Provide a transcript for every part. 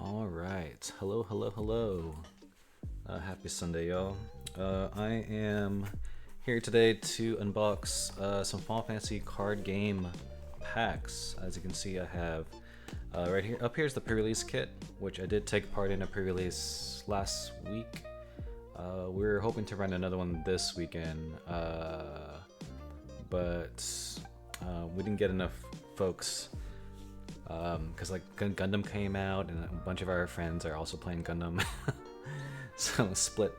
All right. Hello, hello, hello. Happy Sunday, y'all. I am here today to unbox some Final Fantasy card game packs. As you can see, I have right here. Up here is the pre-release kit, which I did take part in a pre-release last week. We're hoping to run another one this weekend, but we didn't get enough folks because like Gundam came out and a bunch of our friends are also playing Gundam. So split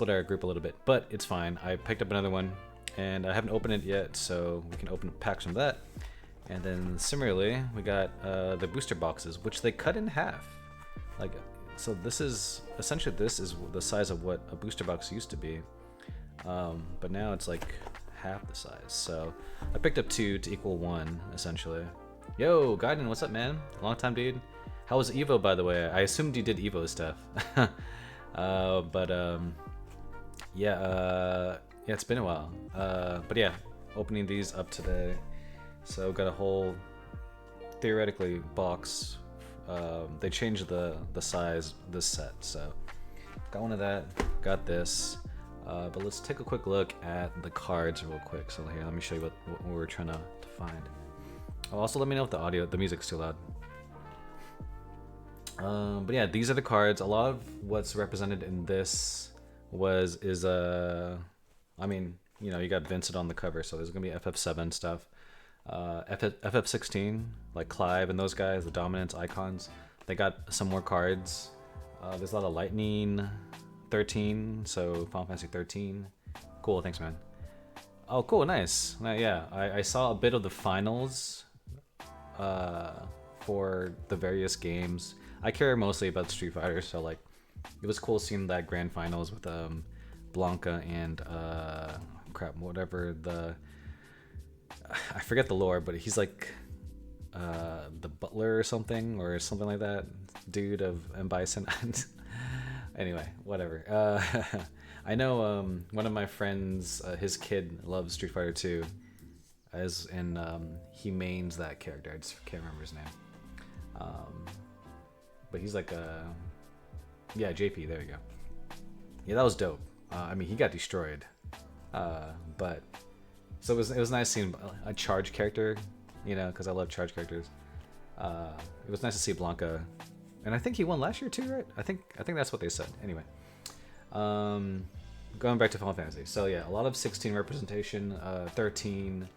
our group a little bit, but it's fine. I picked up another one and I haven't opened it yet, so we can open packs from that. And then similarly we got the booster boxes, which they cut in half. Like, so this is essentially, this is the size of what a booster box used to be, but now it's like half the size. So I picked up two to equal one essentially. Yo, Gaiden, what's up, man? Long time, dude. How was Evo, by the way? I assumed you did Evo stuff. Yeah, it's been a while. But yeah, opening these up today. So got a whole, theoretically, box. They changed the size this set, so got one of that, got this. But let's take a quick look at the cards real quick. So here, let me show you what we're trying to find. Oh, also let me know if the music's too loud. But yeah, these are the cards. A lot of what's represented in this is I mean, you know, you got Vincent on the cover, so there's gonna be FF7 stuff. FF16, like Clive and those guys, the dominance icons, they got some more cards. There's a lot of Lightning 13, so Final Fantasy 13. Cool, thanks, man. Oh, cool, nice. Yeah, I saw a bit of the finals for the various games. I care mostly about Street Fighter, so like it was cool seeing that grand finals with Blanca and crap, whatever the, I forget the lore, but he's like the butler or something like that, dude of M. Bison. Anyway, whatever. I know one of my friends, his kid loves Street Fighter 2, and he mains that character. I just can't remember his name. But he's like yeah, JP, there you go. Yeah, that was dope. I mean, he got destroyed. But so it was nice seeing a charge character, you know, because I love charge characters. It was nice to see Blanca, and I think he won last year too, right? I think that's what they said. Anyway, going back to Final Fantasy. So yeah, a lot of 16 representation, 13.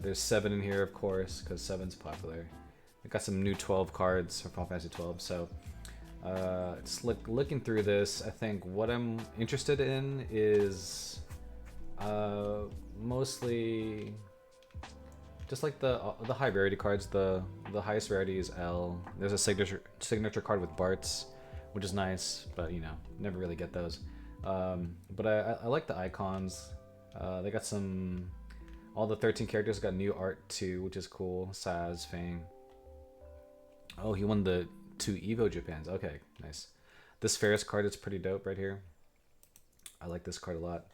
There's 7 in here, of course, because 7's popular. I got some new 12 cards for Final Fantasy 12. So just looking through this, I think what I'm interested in is mostly just like the high rarity cards. The highest rarity is L. There's a signature card with Bart's, which is nice, but you know, never really get those. But I like the icons. They got some. All the 13 characters got new art too, which is cool. Saz, Fang. Oh, he won the 2 Evo Japans. Okay, nice. This Ferris card is pretty dope right here. I like this card a lot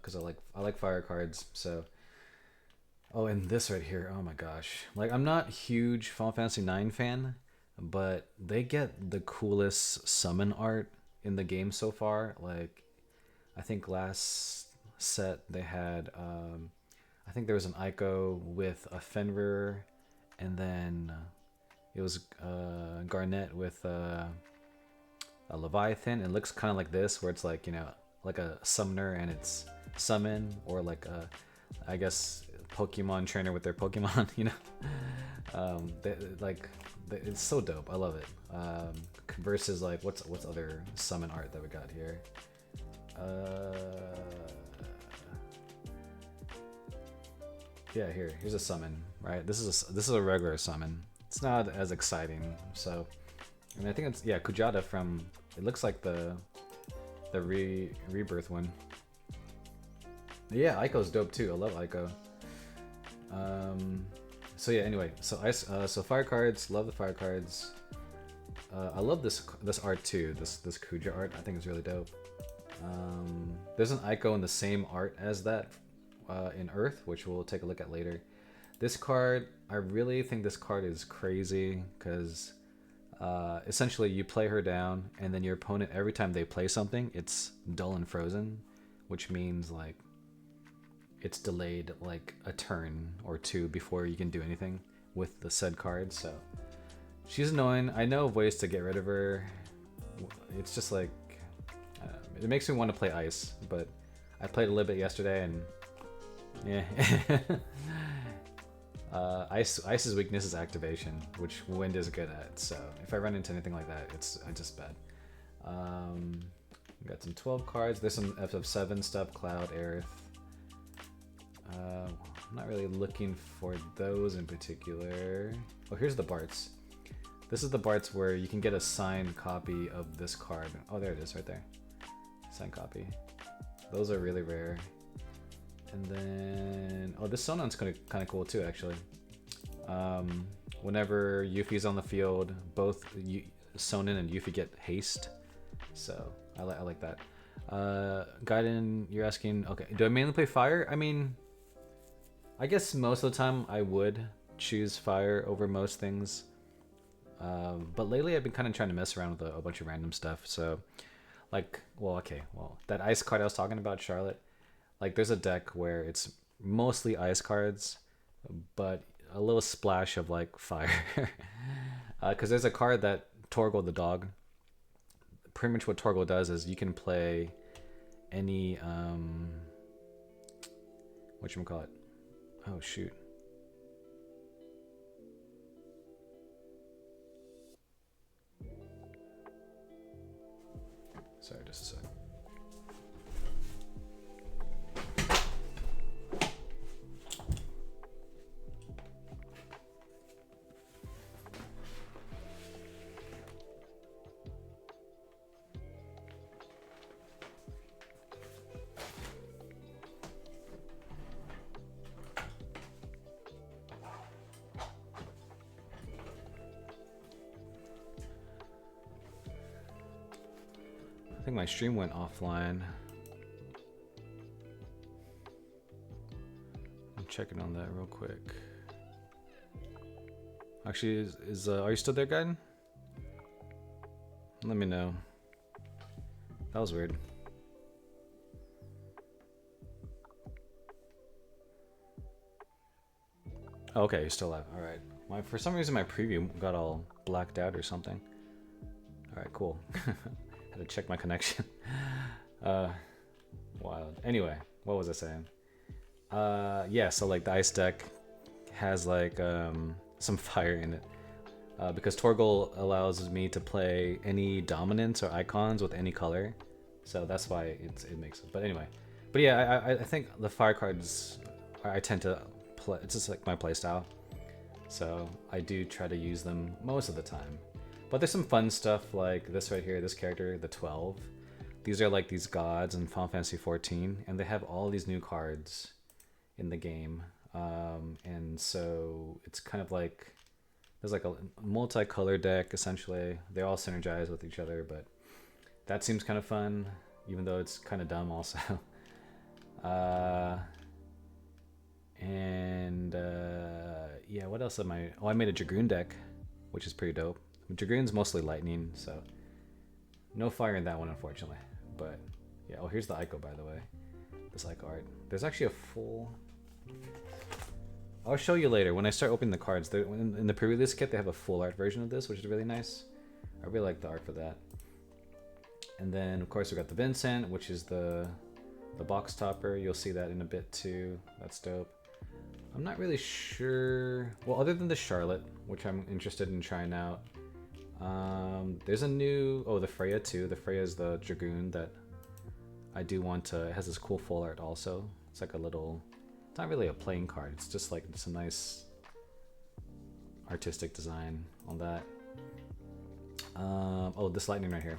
because I like fire cards. So, oh, and this right here. Oh my gosh! Like, I'm not a huge Final Fantasy 9 fan, but they get the coolest summon art in the game so far. Like, I think last set they had. I think there was an Ico with a Fenrir, and then it was Garnet with a Leviathan. It looks kind of like this, where it's like, you know, like a summoner and it's summon, or like a, I guess, Pokemon trainer with their Pokemon, you know. It's so dope. I love it. Versus like what's other summon art that we got here? Yeah, here's a summon, right? This is a regular summon. It's not as exciting. So, and I think it's, yeah, Kujata from, it looks like the rebirth one. Yeah, Aiko's dope too. I love Aiko. So yeah, anyway, so fire cards, love the fire cards. I love this art too. This Kuja art, I think it's really dope. There's an Aiko in the same art as that in Earth, which we'll take a look at later. This card, I really think this card is crazy because Essentially, you play her down, and then your opponent, every time they play something, it's dull and frozen, which means like it's delayed like a turn or two before you can do anything with the said card. So she's annoying. I know of ways to get rid of her. It's just like it makes me want to play ice, but I played a little bit yesterday, and yeah. Ice's weakness is activation, which Wind is good at. So if I run into anything like that, it's just bad. Got some 12 cards. There's some FF7 stuff, Cloud, Aerith. I'm not really looking for those in particular. Oh, here's the Barts. This is the Barts where you can get a signed copy of this card. Oh, there it is, right there. Signed copy. Those are really rare. And then, oh, this Sonon's kind of cool too, actually. Whenever Yuffie's on the field, both Sonon and Yuffie get haste, so I like that. Gaiden, you're asking, okay, do I mainly play fire? I mean, I guess most of the time I would choose fire over most things, but lately I've been kind of trying to mess around with a bunch of random stuff. So, like, well, that ice card I was talking about, Charlotte. Like, there's a deck where it's mostly ice cards, but a little splash of, like, fire. Because there's a card that Torgal the dog. Pretty much what Torgal does is you can play any, whatchamacallit? Oh, shoot. Sorry, just a sec. I think my stream went offline. I'm checking on that real quick. Actually, are you still there, Gaiden? Let me know. That was weird. Oh, okay, you're still alive. All right. For some reason, my preview got all blacked out or something. All right, cool. Had to check my connection. Wild. Anyway, what was I saying? Yeah, so like the ice deck has like some fire in it. Because Torgal allows me to play any dominants or icons with any color. So that's why it makes it. But anyway. But yeah, I think the fire cards, I tend to play, it's just like my play style. So I do try to use them most of the time. But there's some fun stuff like this right here, this character, the 12. These are like these gods in Final Fantasy 14, and they have all these new cards in the game. And so it's kind of like, there's like a multicolor deck, essentially. They all synergize with each other, but that seems kind of fun, even though it's kind of dumb also. Yeah, what else am I? Oh, I made a Dragoon deck, which is pretty dope. Dragoon's mostly lightning, so no fire in that one, unfortunately. But yeah, oh, here's the Ico, by the way. This Ico art. There's actually a full... I'll show you later when I start opening the cards. In the pre-release kit, they have a full art version of this, which is really nice. I really like the art for that. And then, of course, we got the Vincent, which is the box topper. You'll see that in a bit too. That's dope. I'm not really sure. Well, other than the Charlotte, which I'm interested in trying out. There's a new, the Freya too. The Freya is the Dragoon that I do want to, it has this cool full art also. It's like a little, it's not really a playing card. It's just like, it's a nice artistic design on that. Oh, this lightning right here.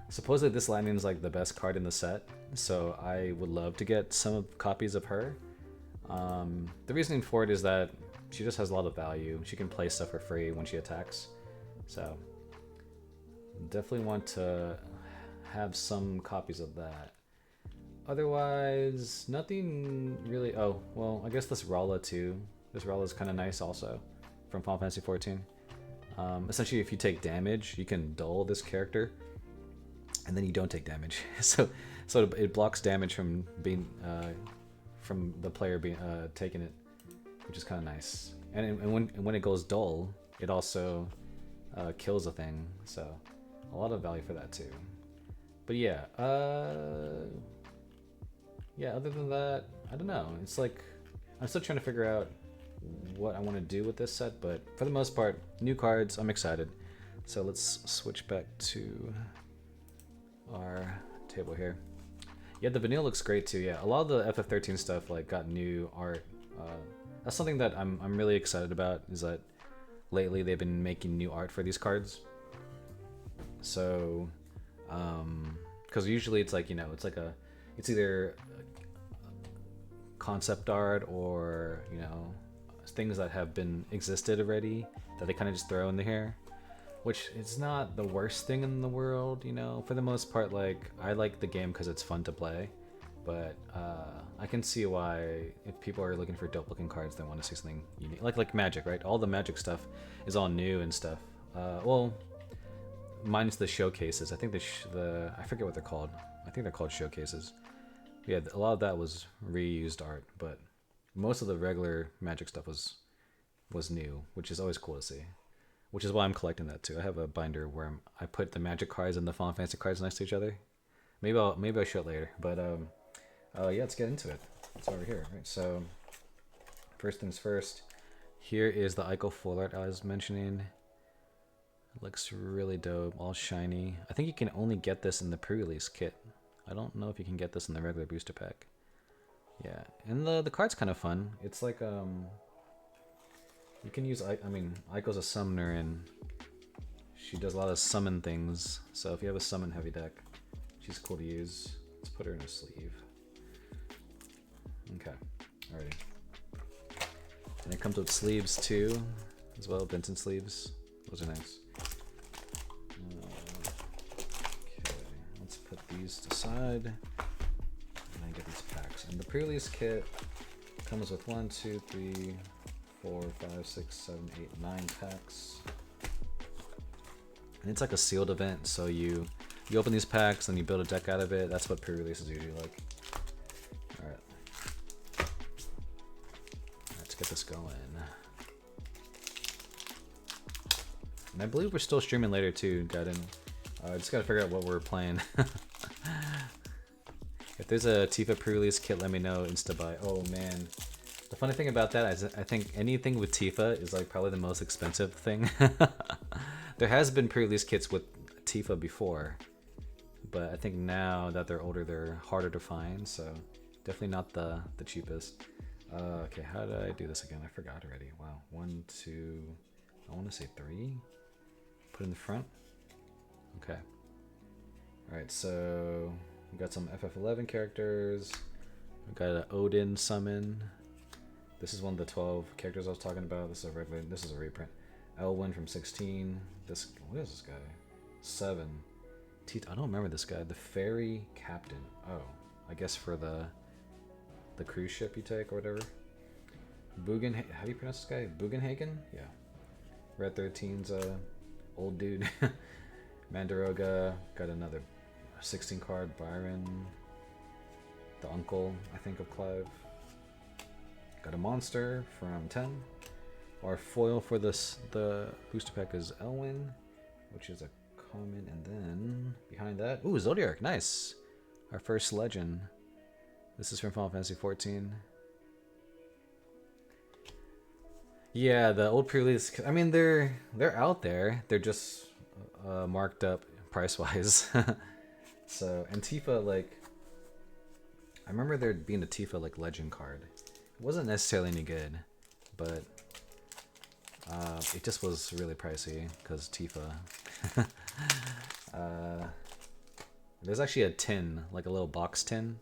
Supposedly this lightning is like the best card in the set. So I would love to get some copies of her. The reasoning for it is that she just has a lot of value. She can play stuff for free when she attacks. So definitely want to have some copies of that. Otherwise, nothing really. Oh, well, I guess this Rala too. This Rala is kind of nice also from Final Fantasy 14. Essentially, if you take damage, you can dull this character, and then you don't take damage. So it blocks damage from being from the player being taking it, which is kind of nice. And when it goes dull, it also kills a thing. So a lot of value for that too. But yeah, yeah. Other than that, I don't know. It's like I'm still trying to figure out what I want to do with this set, but for the most part, new cards. I'm excited. So let's switch back to our table here. Yeah, the vanilla looks great too. Yeah, a lot of the FF13 stuff like got new art. That's something that I'm really excited about. Is that lately they've been making new art for these cards. So, because usually it's like it's either concept art or things that have been existed already that they kind of just throw in the here, which is not the worst thing in the world. For the most part, like I like the game because it's fun to play, but I can see why if people are looking for dope looking cards, they want to see something unique, like Magic, right? All the Magic stuff is all new and stuff. Well, minus the showcases. I think the I forget what they're called. I think they're called showcases. Yeah, a lot of that was reused art, but most of the regular Magic stuff was new, which is always cool to see. Which is why I'm collecting that too. I have a binder where I put the Magic cards and the Final Fantasy cards next to each other. Maybe I'll show it later. But yeah, let's get into it. It's over here, right? So first things first. Here is the Ico full art I was mentioning. It looks really dope, all shiny. I think you can only get this in the pre-release kit. I don't know if you can get this in the regular booster pack. Yeah, and the card's kind of fun. It's like you can use Ico's a summoner and she does a lot of summon things. So if you have a summon heavy deck, she's cool to use. Let's put her in a sleeve. Okay, alrighty. And it comes with sleeves too, as well, Benton sleeves. Those are nice. Okay, let's put these aside. And get these packs. And the pre-release kit comes with 1, 2, 3, 4, 5, 6, 7, 8, 9 packs. And it's like a sealed event, so you open these packs and you build a deck out of it. That's what pre-release is usually like. Alright. Let's get this going. And I believe we're still streaming later too, Gaiden. I just gotta figure out what we're playing. If there's a Tifa pre-release kit, let me know. Insta-buy. Oh man. The funny thing about that is I think anything with Tifa is like probably the most expensive thing. There has been pre-release kits with Tifa before, but I think now that they're older, they're harder to find, so definitely not the cheapest. Okay, how did I do this again? I forgot already. Wow. 1, 2, I want to say 3. Put in the front. Okay. Alright, so we got some FF11 characters. We got an Odin summon. This is one of the 12 characters I was talking about. This is a reprint. Elwyn from 16. What is this guy? 7. I don't remember this guy. The Ferry Captain. Oh, I guess for the cruise ship you take or whatever. How do you pronounce this guy? Bugenhagen? Yeah. Red 13's old dude. Mandaroga. Got another 16 card. Byron. The uncle, I think, of Clive. Got a monster from 10. Our foil for the booster pack is Elwyn, which is a common, and then behind that, ooh, Zodiark, nice. Our first legend. This is from Final Fantasy 14. Yeah, the old pre-release. I mean, they're out there. They're just marked up price-wise. So, and Tifa, like, I remember there being a Tifa like legend card. It wasn't necessarily any good, but it just was really pricey because Tifa. There's actually a tin, like a little box tin,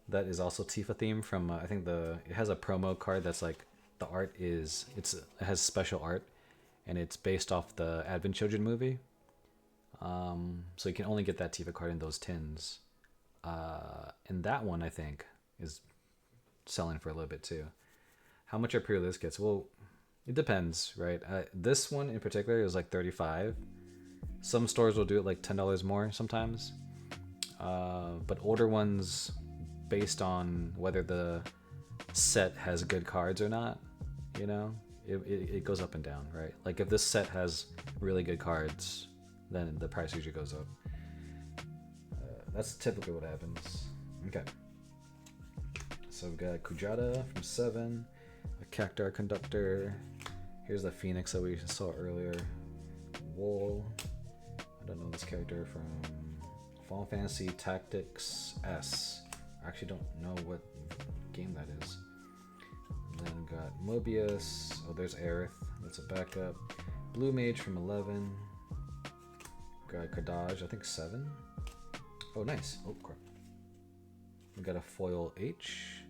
that is also Tifa themed from I think it has a promo card that's like the art is it has special art, and it's based off the Advent Children movie. So you can only get that Tifa card in those tins. And that one I think is selling for a little bit too. How much are pre-release kits? Well, It depends, right? This one in particular is like 35. Some stores will do it like $10 more sometimes. But older ones, based on whether the set has good cards or not, you know, it goes up and down, right? Like if this set has really good cards, then the price usually goes up. That's typically what happens. Okay. So we've got Kujata from 7, a Cactar Conductor. Here's the Phoenix that we saw earlier. Wool. I don't know this character from Final Fantasy Tactics S. I actually don't know what game that is. And then got Mobius. Oh, there's Aerith. That's a backup. Blue Mage from 11. Got Kadaj, I think 7. Oh, nice. Oh, crap. We got a foil H.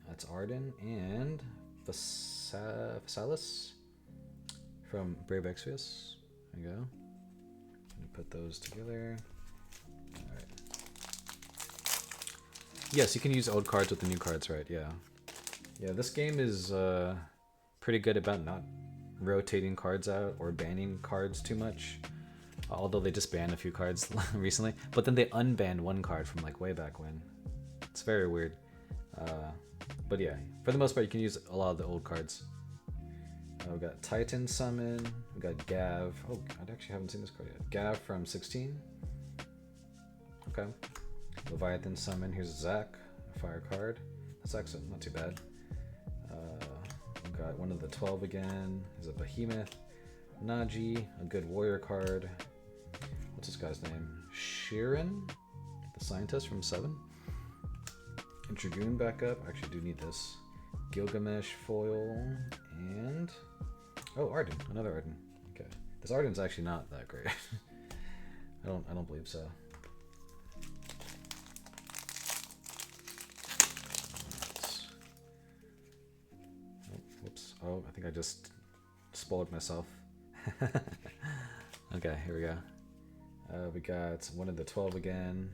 That's Arden. And Phasalis from Brave Exvius. There you go. Put those together. Alright. Yes, you can use old cards with the new cards, right? Yeah. Yeah, this game is pretty good about not rotating cards out or banning cards too much. Although they just banned a few cards recently. But then they unbanned one card from like way back when. It's very weird. But yeah, for the most part, you can use a lot of the old cards. We've got Titan Summon. We got Gav. Oh, I actually haven't seen this card yet. Gav from 16. Okay. Leviathan Summon. Here's Zac, a fire card. That's actually not too bad. We've got one of the 12 again. There's a Behemoth. Naji, a good warrior card. What's this guy's name? Shirin, the scientist from 7. A Dragoon backup. I actually do need this. Gilgamesh foil and Arden, another Arden. Okay, this Arden's actually not that great. I don't believe so. Oh, whoops. Oh, I think I just spoiled myself. Okay, here we go. We got one of the 12 again.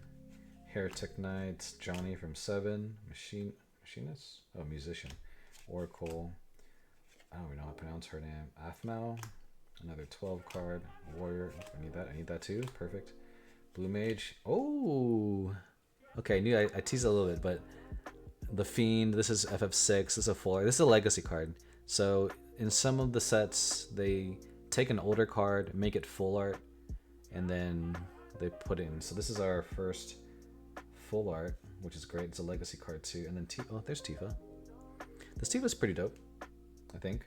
Heretic Knights, Johnny from 7. Machinist? Oh, musician. Oracle. I don't even know how to pronounce her name. Athmau. Another 12 card. Warrior. I need that. I need that too. Perfect. Blue Mage. Oh! Okay, I teased a little bit, but the Fiend. This is FF6. This is a full art. This is a legacy card. So in some of the sets, they take an older card, make it full art, and then they put in. So this is our first full art, which is great. It's a legacy card too. And then oh, there's Tifa. This Tifa's pretty dope, I think.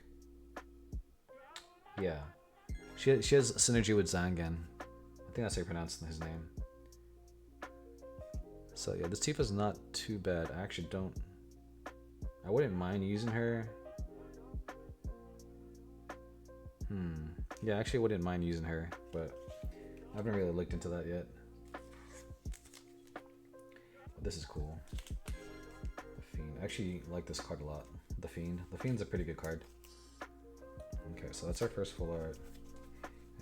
Yeah, she has synergy with Zangan. I think that's how you pronounce his name. So yeah, this Tifa's not too bad. I wouldn't mind using her. Yeah, I actually wouldn't mind using her, but I haven't really looked into that yet. But this is cool. The Fiend. I actually like this card a lot. The Fiend. The Fiend's a pretty good card. Okay, so that's our first full art.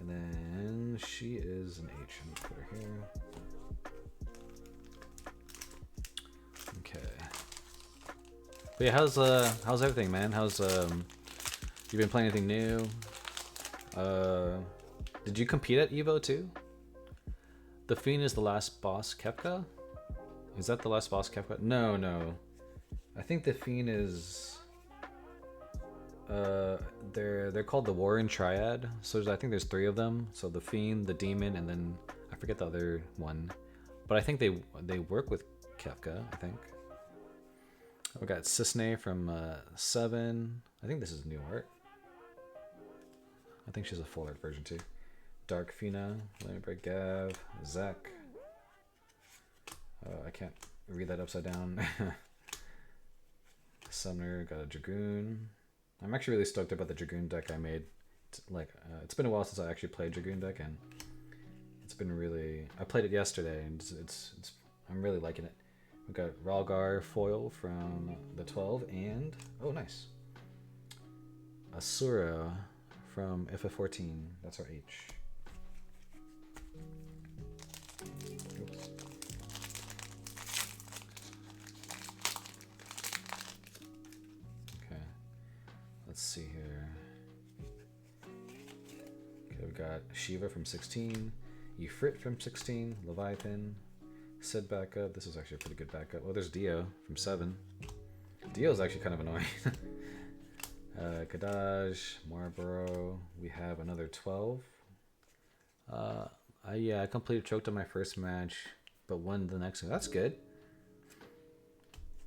And then she is an H. I'm gonna put her here. Okay. But yeah, how's everything, man? How's you been playing anything new? Did you compete at Evo too? The Fiend is the last boss Kefka? Is that the last boss Kefka? No. I think the Fiend is they're called the Warren Triad. So I think there's 3 of them. So the Fiend, the Demon, and then I forget the other one. But I think they work with Kefka, I think. We got Cisne from 7. I think this is new art. I think she's a full art version too. Dark Fina, Lambrick Gav, Zac. I can't read that upside down. Summoner, got a Dragoon. I'm actually really stoked about the Dragoon deck I made. It's been a while since I actually played Dragoon deck, and it's been really. I played it yesterday, and I'm really liking it. We got Ralgar foil from the 12, and oh, nice. Asura from FF14. That's our H. Oops. Okay. Let's see here. got Shiva from 16, Ifrit from 16, Leviathan, Sid backup. This is actually a pretty good backup. Oh, there's Dio from 7. Dio is actually kind of annoying. Kadaj, Marlboro. We have another 12. Yeah, I completely choked on my first match, but won the next one. That's good.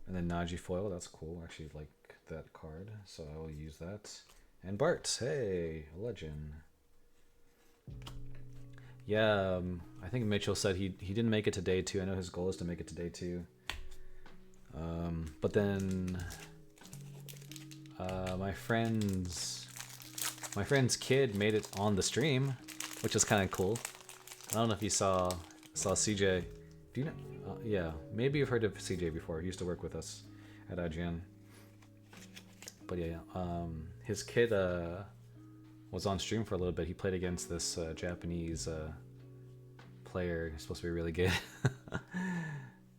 And then Naji foil. That's cool. I actually like that card, so I will use that. And Bart, hey, a legend. Yeah, I think Mitchell said he didn't make it to day 2. I know his goal is to make it to day 2. But then my friend's kid made it on the stream, which is kind of cool. I don't know if you saw CJ. Do you know? Yeah, maybe you've heard of CJ before. He used to work with us at IGN. But yeah, his kid was on stream for a little bit. He played against this Japanese player. He's supposed to be really good.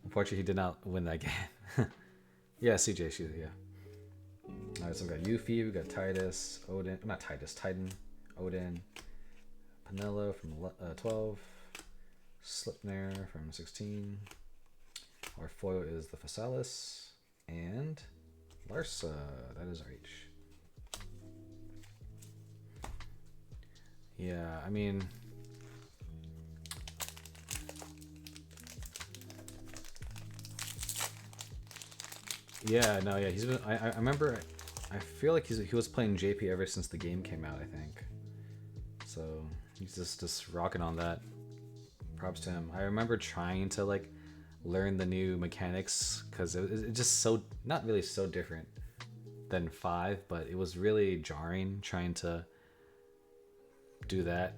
Unfortunately, he did not win that game. Yeah, CJ, yeah. Alright, so we got Yuffie, we got Titus, Odin, not Titus, Titan, Odin, Penelo from 12, Slipnir from 16. Our foil is the Phasalis, and Larsa, that is our H. Yeah, I mean, yeah, no, yeah, he's been. I remember. I feel like he was playing JP ever since the game came out. I think. So he's just rocking on that. Props to him. I remember trying to like learn the new mechanics because it's just so not really so different than 5, but it was really jarring trying to do that.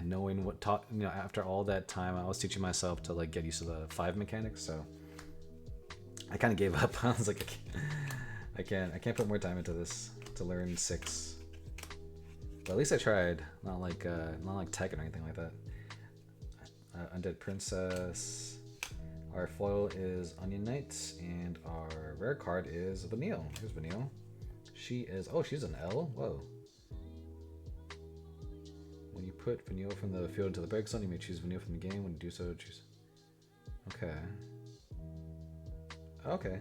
Knowing what after all that time, I was teaching myself to like get used to the 5 mechanics. So I kind of gave up. I was like, I can't put more time into this to learn 6. But at least I tried. Not like Tekken or anything like that. Undead Princess. Our foil is Onion Knight, and our rare card is Vanille. Here's Vanille. She's an L. Whoa. When you put Vanille from the field into the break zone, you may choose Vanille from the game. When you do so, choose. Okay. Okay,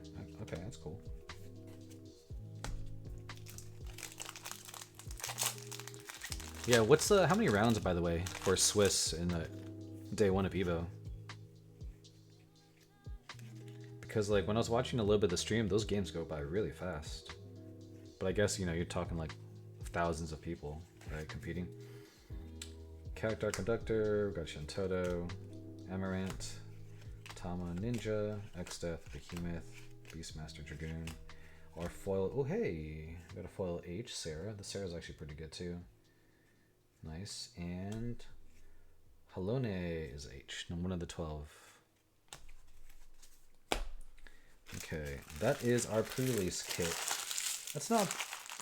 that's cool. Yeah, what's how many rounds, by the way, for Swiss in the day 1 of Evo? Because like when I was watching a little bit of the stream, those games go by really fast. But I guess you're talking like thousands of people, right, competing. Character Conductor, we got Shantoto, Amarant, Tama Ninja, X-Death, Behemoth, Beastmaster Dragoon. Our foil, oh hey, we got a foil H, Sarah. The Sarah's actually pretty good too. Nice, and Halone is H, one of the 12. Okay, that is our pre-release kit. That's not,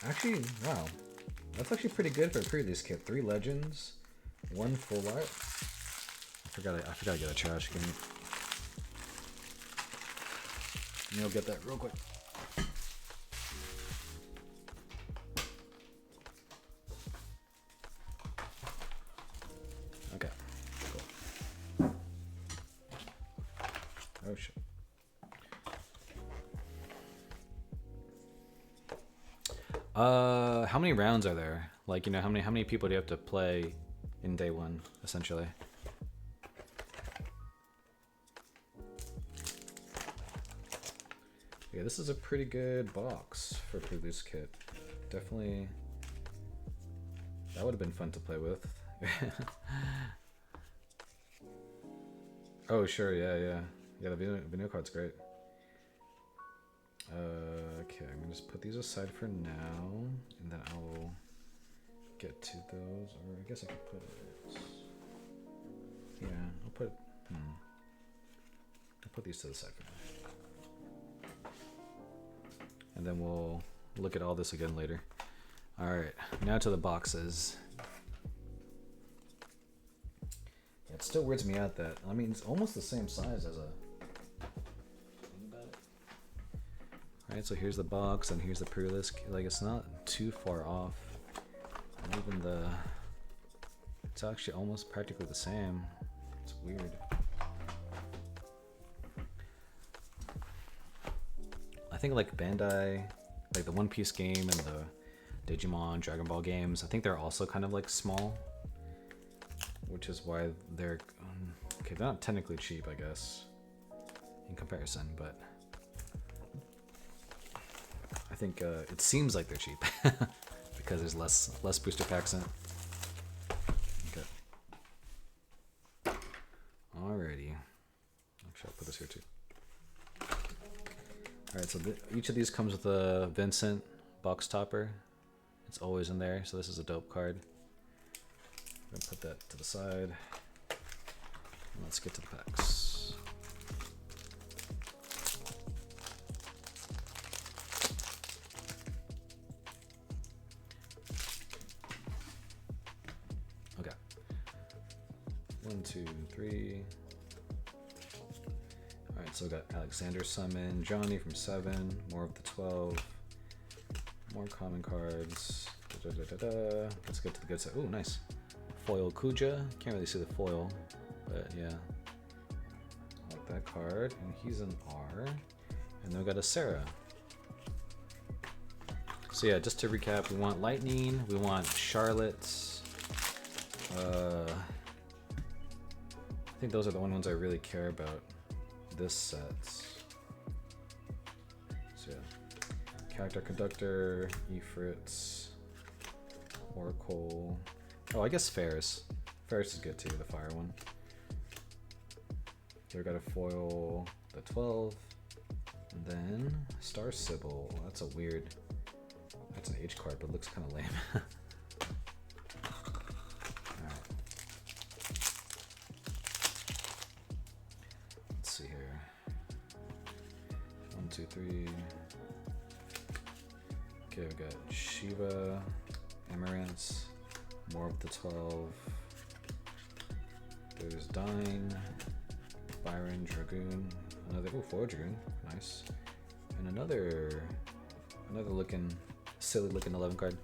actually, wow. That's actually pretty good for a pre-release kit. 3 legends, 1 full art. I forgot to get a trash can. I'll get that real quick. Okay, cool. Oh shit. How many rounds are there? Like, how many people do you have to play in day 1, essentially? Yeah, this is a pretty good box for pre-release kit. Definitely, that would have been fun to play with. Oh sure, yeah, the video card's great. Okay, I'm gonna just put these aside for now, and then I'll get to those. Or I guess I could put it. Yeah, I'll put these to the side for now. And then we'll look at all this again later. Alright, now to the boxes. Yeah, it still weirds me out that, it's almost the same size as a... Think about it. Alright, so here's the box, and here's the pre-release. Like, it's not too far off. And even the It's actually almost practically the same. It's weird. I think like Bandai, like the One Piece game and the Digimon, Dragon Ball games, I think they're also kind of like small, which is why they're okay. They're not technically cheap, I guess, in comparison, but I think it seems like they're cheap because there's less booster packs in it. Okay. Alrighty. Actually, I'll put this here too. Alright, so each of these comes with a Vincent box topper. It's always in there, so this is a dope card. I'm gonna put that to the side. And let's get to the packs. Okay. 1, 2, 3. Alright, so we got Alexander Summon, Johnny from 7, more of the 12, more common cards. Let's get to the good side. Ooh, nice. Foil Kuja. Can't really see the foil, but yeah. I like that card. And he's an R. And then we got a Sarah. So yeah, just to recap, we want Lightning, we want Charlotte. I think those are the only ones I really care about. This set. So yeah. Character Conductor, Ifrit, Oracle. Oh, I guess Ferris. Ferris is good too, the fire one. Okay, we got a foil, the 12. And then Star Sybil. That's a weird. That's an H card, but looks kind of lame. Alright. Let's see here. 1, 2, 3. Okay, we got Shiva, Amaranth, more of the 12. There's Dine, Byron, Dragoon, another foil Dragoon, nice, and another looking silly looking 11 card.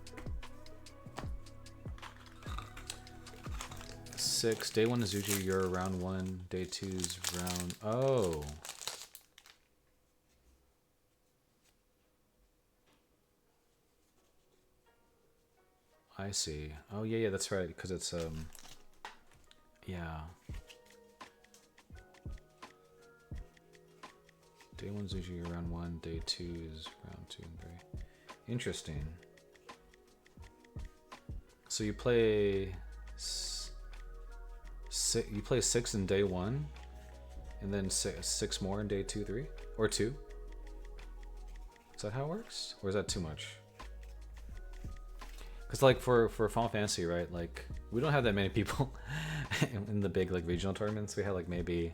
6. Day 1 is usually your round 1. Day 2 is round. Oh. I see. Oh yeah, that's right. Because it's yeah. Day 1 is usually round 1. Day 2 is round 2 and 3. Interesting. So you play you play 6 in day 1, and then six more in day 2, 3, or 2. Is that how it works, or is that too much? Because like for Final Fantasy, right? Like we don't have that many people in the big like regional tournaments. We have like maybe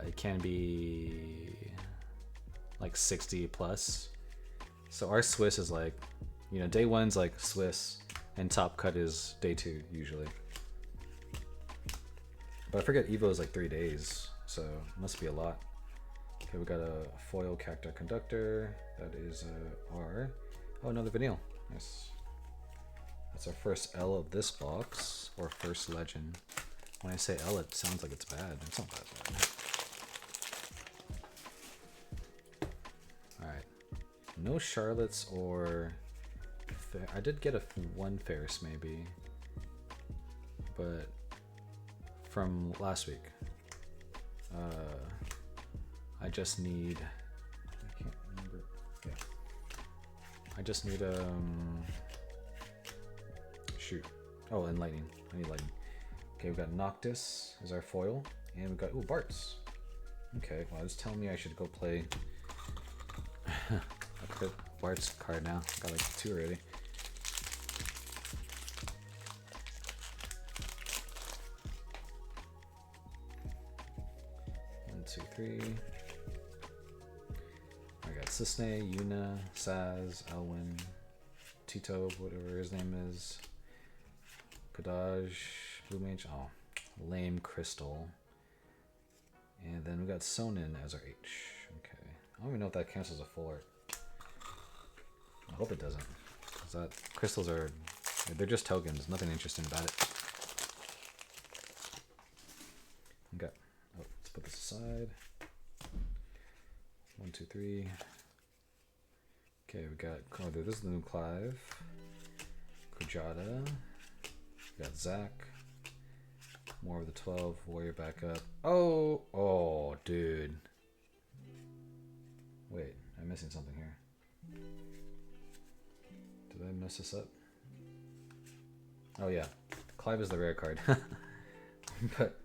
it can be like 60 plus. So our Swiss is like, you know, day 1's like Swiss, and top cut is day 2 usually. But I forget Evo is like 3 days, so it must be a lot. Okay, we got a foil Character Conductor. That is a R. Oh, another Vanille. Nice. That's our first L of this box, or first legend. When I say L, it sounds like it's bad. It's not that bad. Alright. No Charlottes or... I did get one Ferris maybe. But... from last week. I just need... I can't remember. Yeah. I just need shoot. Oh, and lightning. I need lightning. Okay, we've got Noctis as our foil, and we've got Bart's. Okay, well, it's telling me I should go play a Crit Bart's card now. Got like 2 already. One, 2, 3. I got Cisne, Yuna, Saz, Elwyn, Tito, whatever his name is. Kadaj, Blue Mage, oh, lame Crystal. And then we got Sonin as our H. Okay. I don't even know if that counts as a full art. I hope it doesn't. Because that crystals are, they're just tokens, nothing interesting about it. Okay. Oh, let's put this aside. 1, 2, 3. Okay, we got. Oh, this is the new Clive. Kujata. We got Zach. More of the 12. Warrior backup. Oh, dude. Wait, I'm missing something here. Did I mess this up? Oh yeah, Clive is the rare card. But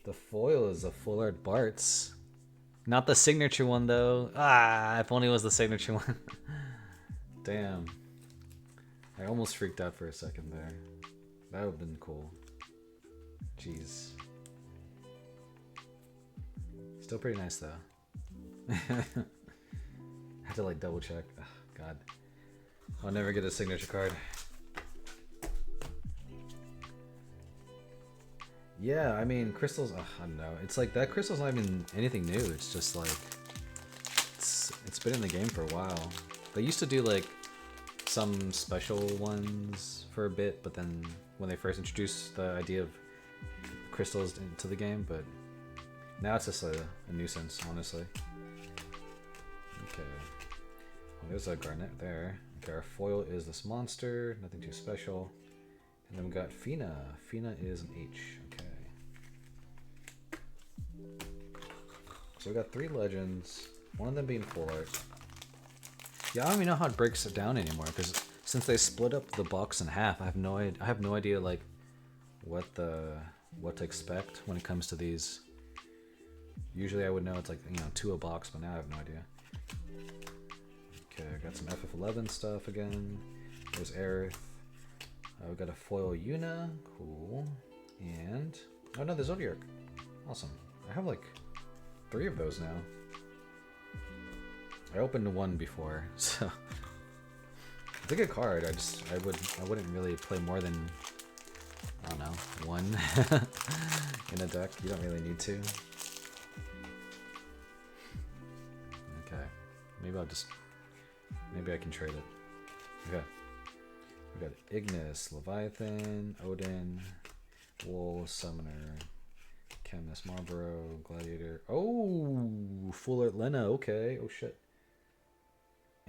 the foil is a full art Bartz. Not the signature one though. If only it was the signature one. Damn. I almost freaked out for a second there. That would have been cool. Jeez. Still pretty nice though. I had to like double check. Oh, God. I'll never get a signature card. Yeah, I mean, crystals, I don't know. It's like that crystal's not even anything new. It's just like, it's been in the game for a while. They used to do like some special ones for a bit, but then when they first introduced the idea of crystals into the game, but now it's just a nuisance, honestly. Okay. Well, there's a Garnet there. Okay, our foil is this monster, nothing too special. And then we got Fina. Fina is an H. Okay. So we got 3 legends, one of them being full art. Yeah, I don't even know how it breaks it down anymore, because since they split up the box in half, I have no idea like what to expect when it comes to these. Usually I would know it's like, 2 a box, but now I have no idea. Okay, I got some FF11 stuff again. There's Aerith. We got a foil Yuna, cool. And oh no, there's Zodiac. Awesome. I have like 3 of those now. I opened 1 before, so it's a good card. I wouldn't really play more than, I don't know, 1 in a deck. You don't really need to. Okay, maybe I can trade it. Okay. We got Ignis, Leviathan, Odin, Wool, Summoner, Chemist, Marlboro, Gladiator. Oh, Full Art Lena. Okay. Oh shit.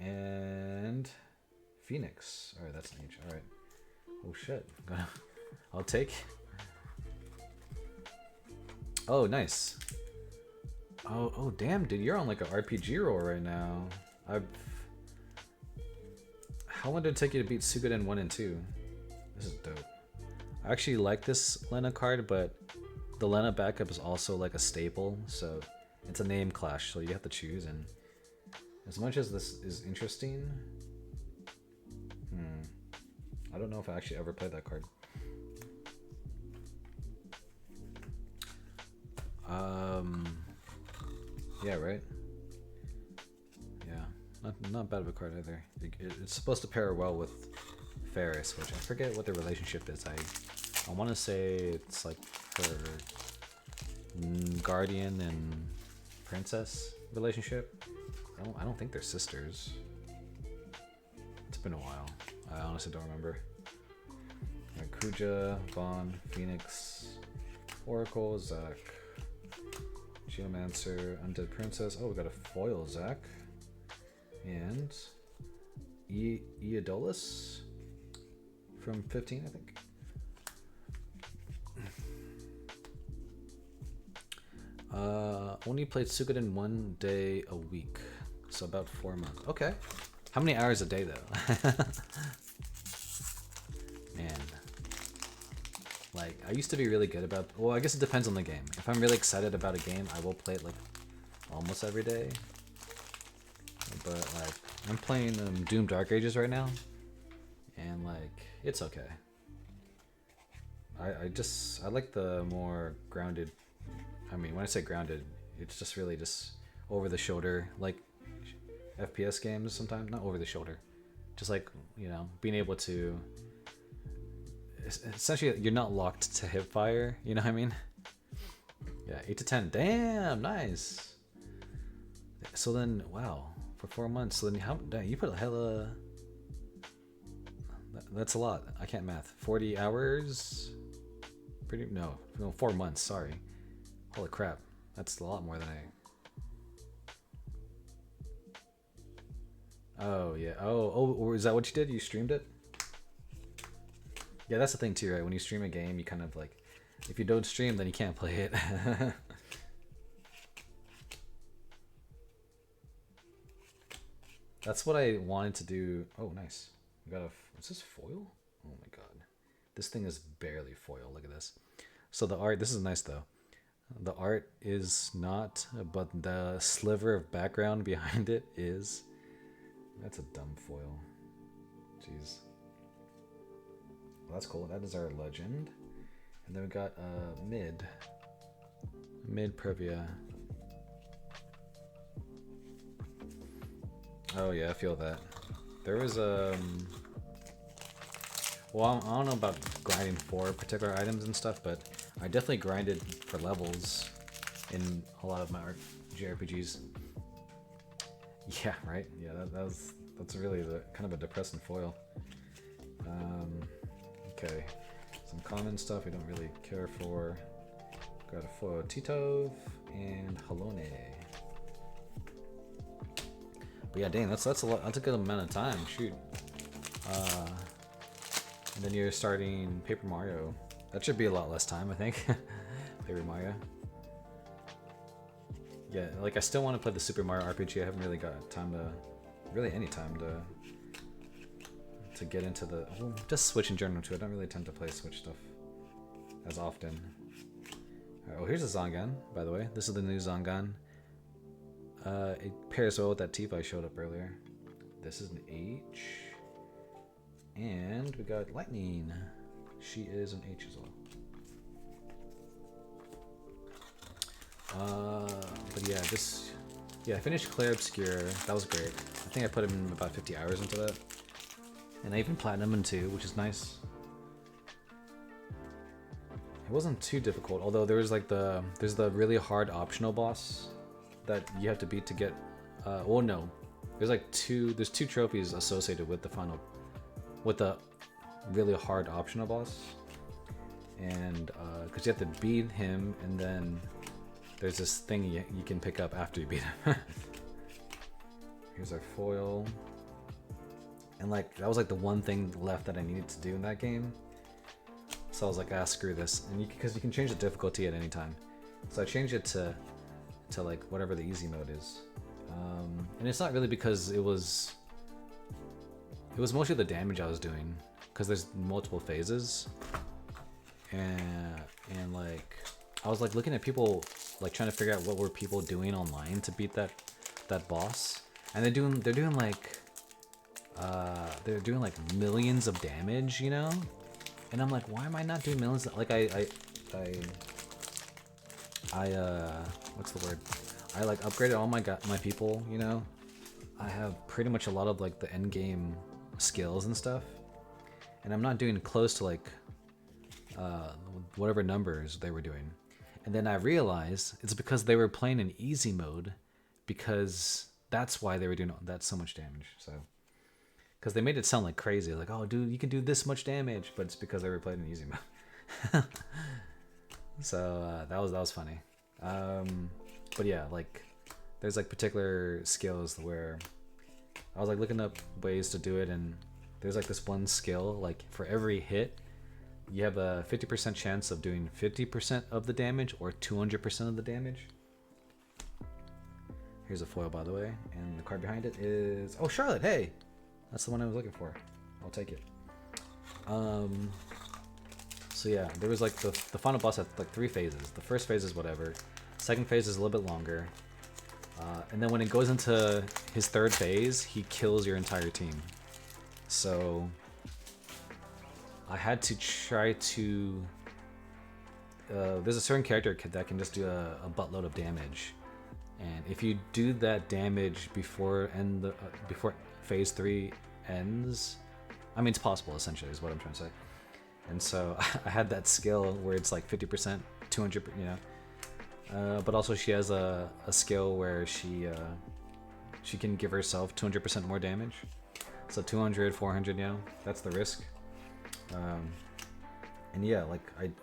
And Phoenix. All right, that's an H. All right. Oh shit. I'll take. Oh, nice. Oh, damn, dude, you're on like an RPG roll right now. How long did it take you to beat Suikoden 1 and 2? This is dope. I actually like this Lena card, but the Lena backup is also like a staple, so it's a name clash, so you have to choose. And as much as this is interesting, I don't know if I actually ever played that card. Yeah, right? Yeah, not bad of a card either. It's supposed to pair well with Ferris, which I forget what their relationship is. I want to say it's like her guardian and princess relationship. I don't think they're sisters. It's been a while. I honestly don't remember. Right, Kuja, Vaughn, Phoenix, Oracle, Zac, Geomancer, Undead Princess. Oh, we got a foil Zac. And Eodolus from 15, I think. Only played Suikoden 1 day a week, so about 4 months. Okay. How many hours a day though? Man. Like, I used to be really good about, well, I guess it depends on the game. If I'm really excited about a game, I will play it like almost every day. But like, I'm playing Doom Dark Ages right now, and like, it's okay. I like the more grounded, I mean, when I say grounded, it's just really just over the shoulder, like FPS games sometimes, not over the shoulder, just like, being able to, essentially you're not locked to hip fire, you know what I mean? Yeah, 8 to 10, damn, nice. So then, wow, for 4 months, so then dang, you put a hella, that's a lot, I can't math, 40 hours? No, 4 months, sorry. Holy crap. That's a lot more than I... Oh, yeah. Oh, is that what you did? You streamed it? Yeah, that's the thing too, right? When you stream a game, you kind of like... If you don't stream, then you can't play it. That's what I wanted to do. Oh, nice. We got a... Is this foil? Oh my god. This thing is barely foil. Look at this. So the art... This is nice though. The art is not, but the sliver of background behind it is. That's a dumb foil. Jeez. Well, that's cool. That is our legend. And then we got mid Previa. Oh yeah, I feel that. There was well, I don't know about grinding for particular items and stuff, but I definitely grinded for levels in a lot of my JRPGs. Yeah, right. Yeah, that's really the kind of a depressing foil. Okay, some common stuff we don't really care for. Got a foil Titov and Halone. But yeah, dang, that's a lot. That's a good amount of time. Shoot. And then you're starting Paper Mario. That should be a lot less time, I think. Paper Mario. Yeah, like I still want to play the Super Mario RPG. I haven't really got time to, really any time to get into the, well, just Switch in general too. I don't really tend to play Switch stuff as often. Right, oh, here's a Zangan, by the way. This is the new Zangan. It pairs well with that Tifa I showed up earlier. This is an H. And we got Lightning. She is an H as well. But yeah, I finished Clair Obscure. That was great. I think I put in about 50 hours into that. And I even Platinum too, which is nice. It wasn't too difficult, although there was like there's the really hard optional boss that you have to beat to get, well no. There's two trophies associated with the really hard optional boss. And, cause you have to beat him and then there's this thing you can pick up after you beat him. Here's our foil. And like, that was like the one thing left that I needed to do in that game. So I was like, ah, screw this. And because you can change the difficulty at any time. So I changed it to like whatever the easy mode is. And it's not really because it was mostly the damage I was doing, because there's multiple phases. And like, I was like looking at people, like trying to figure out what were people doing online to beat that boss. And they're doing like millions of damage, you know? And I'm like, why am I not doing millions? Like I what's the word? I like upgraded all my people, you know? I have pretty much a lot of like the end game skills and stuff. And I'm not doing close to like whatever numbers they were doing. And then I realized it's because they were playing in easy mode, because that's why they were doing that so much damage. So, because they made it sound like crazy, like, oh dude, you can do this much damage, but it's because they were playing in easy mode. So that was funny. But yeah, like there's like particular skills where I was like looking up ways to do it, and there's like this one skill, like for every hit you have a 50% chance of doing 50% of the damage or 200% of the damage. Here's a foil, by the way, and the card behind it is, oh, Charlotte, hey, that's the one I was looking for. I'll take it. So yeah, there was like the final boss had like 3 phases. The first phase is whatever. Second phase is a little bit longer. And then when it goes into his 3rd phase, he kills your entire team. So I had to try to... there's a certain character that can just do a buttload of damage. And if you do that damage before phase 3 ends, I mean, it's possible, essentially, is what I'm trying to say. And so I had that skill where it's like 50%, 200%, you know. But also she has a skill where she can give herself 200% more damage. So 200, 400, you know, that's the risk. And yeah, like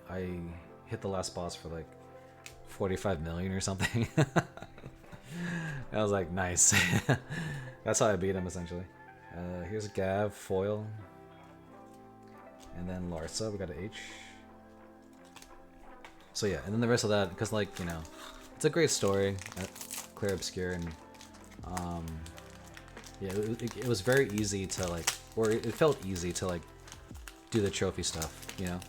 I hit the last boss for like 45 million or something. I was like, nice. That's how I beat him essentially. Here's Gav foil, and then Larsa. We got an H. So yeah, and then the rest of that, because like, you know, it's a great story, Clear Obscure, and yeah, it was very easy to like, or it felt easy to like do the trophy stuff, you know.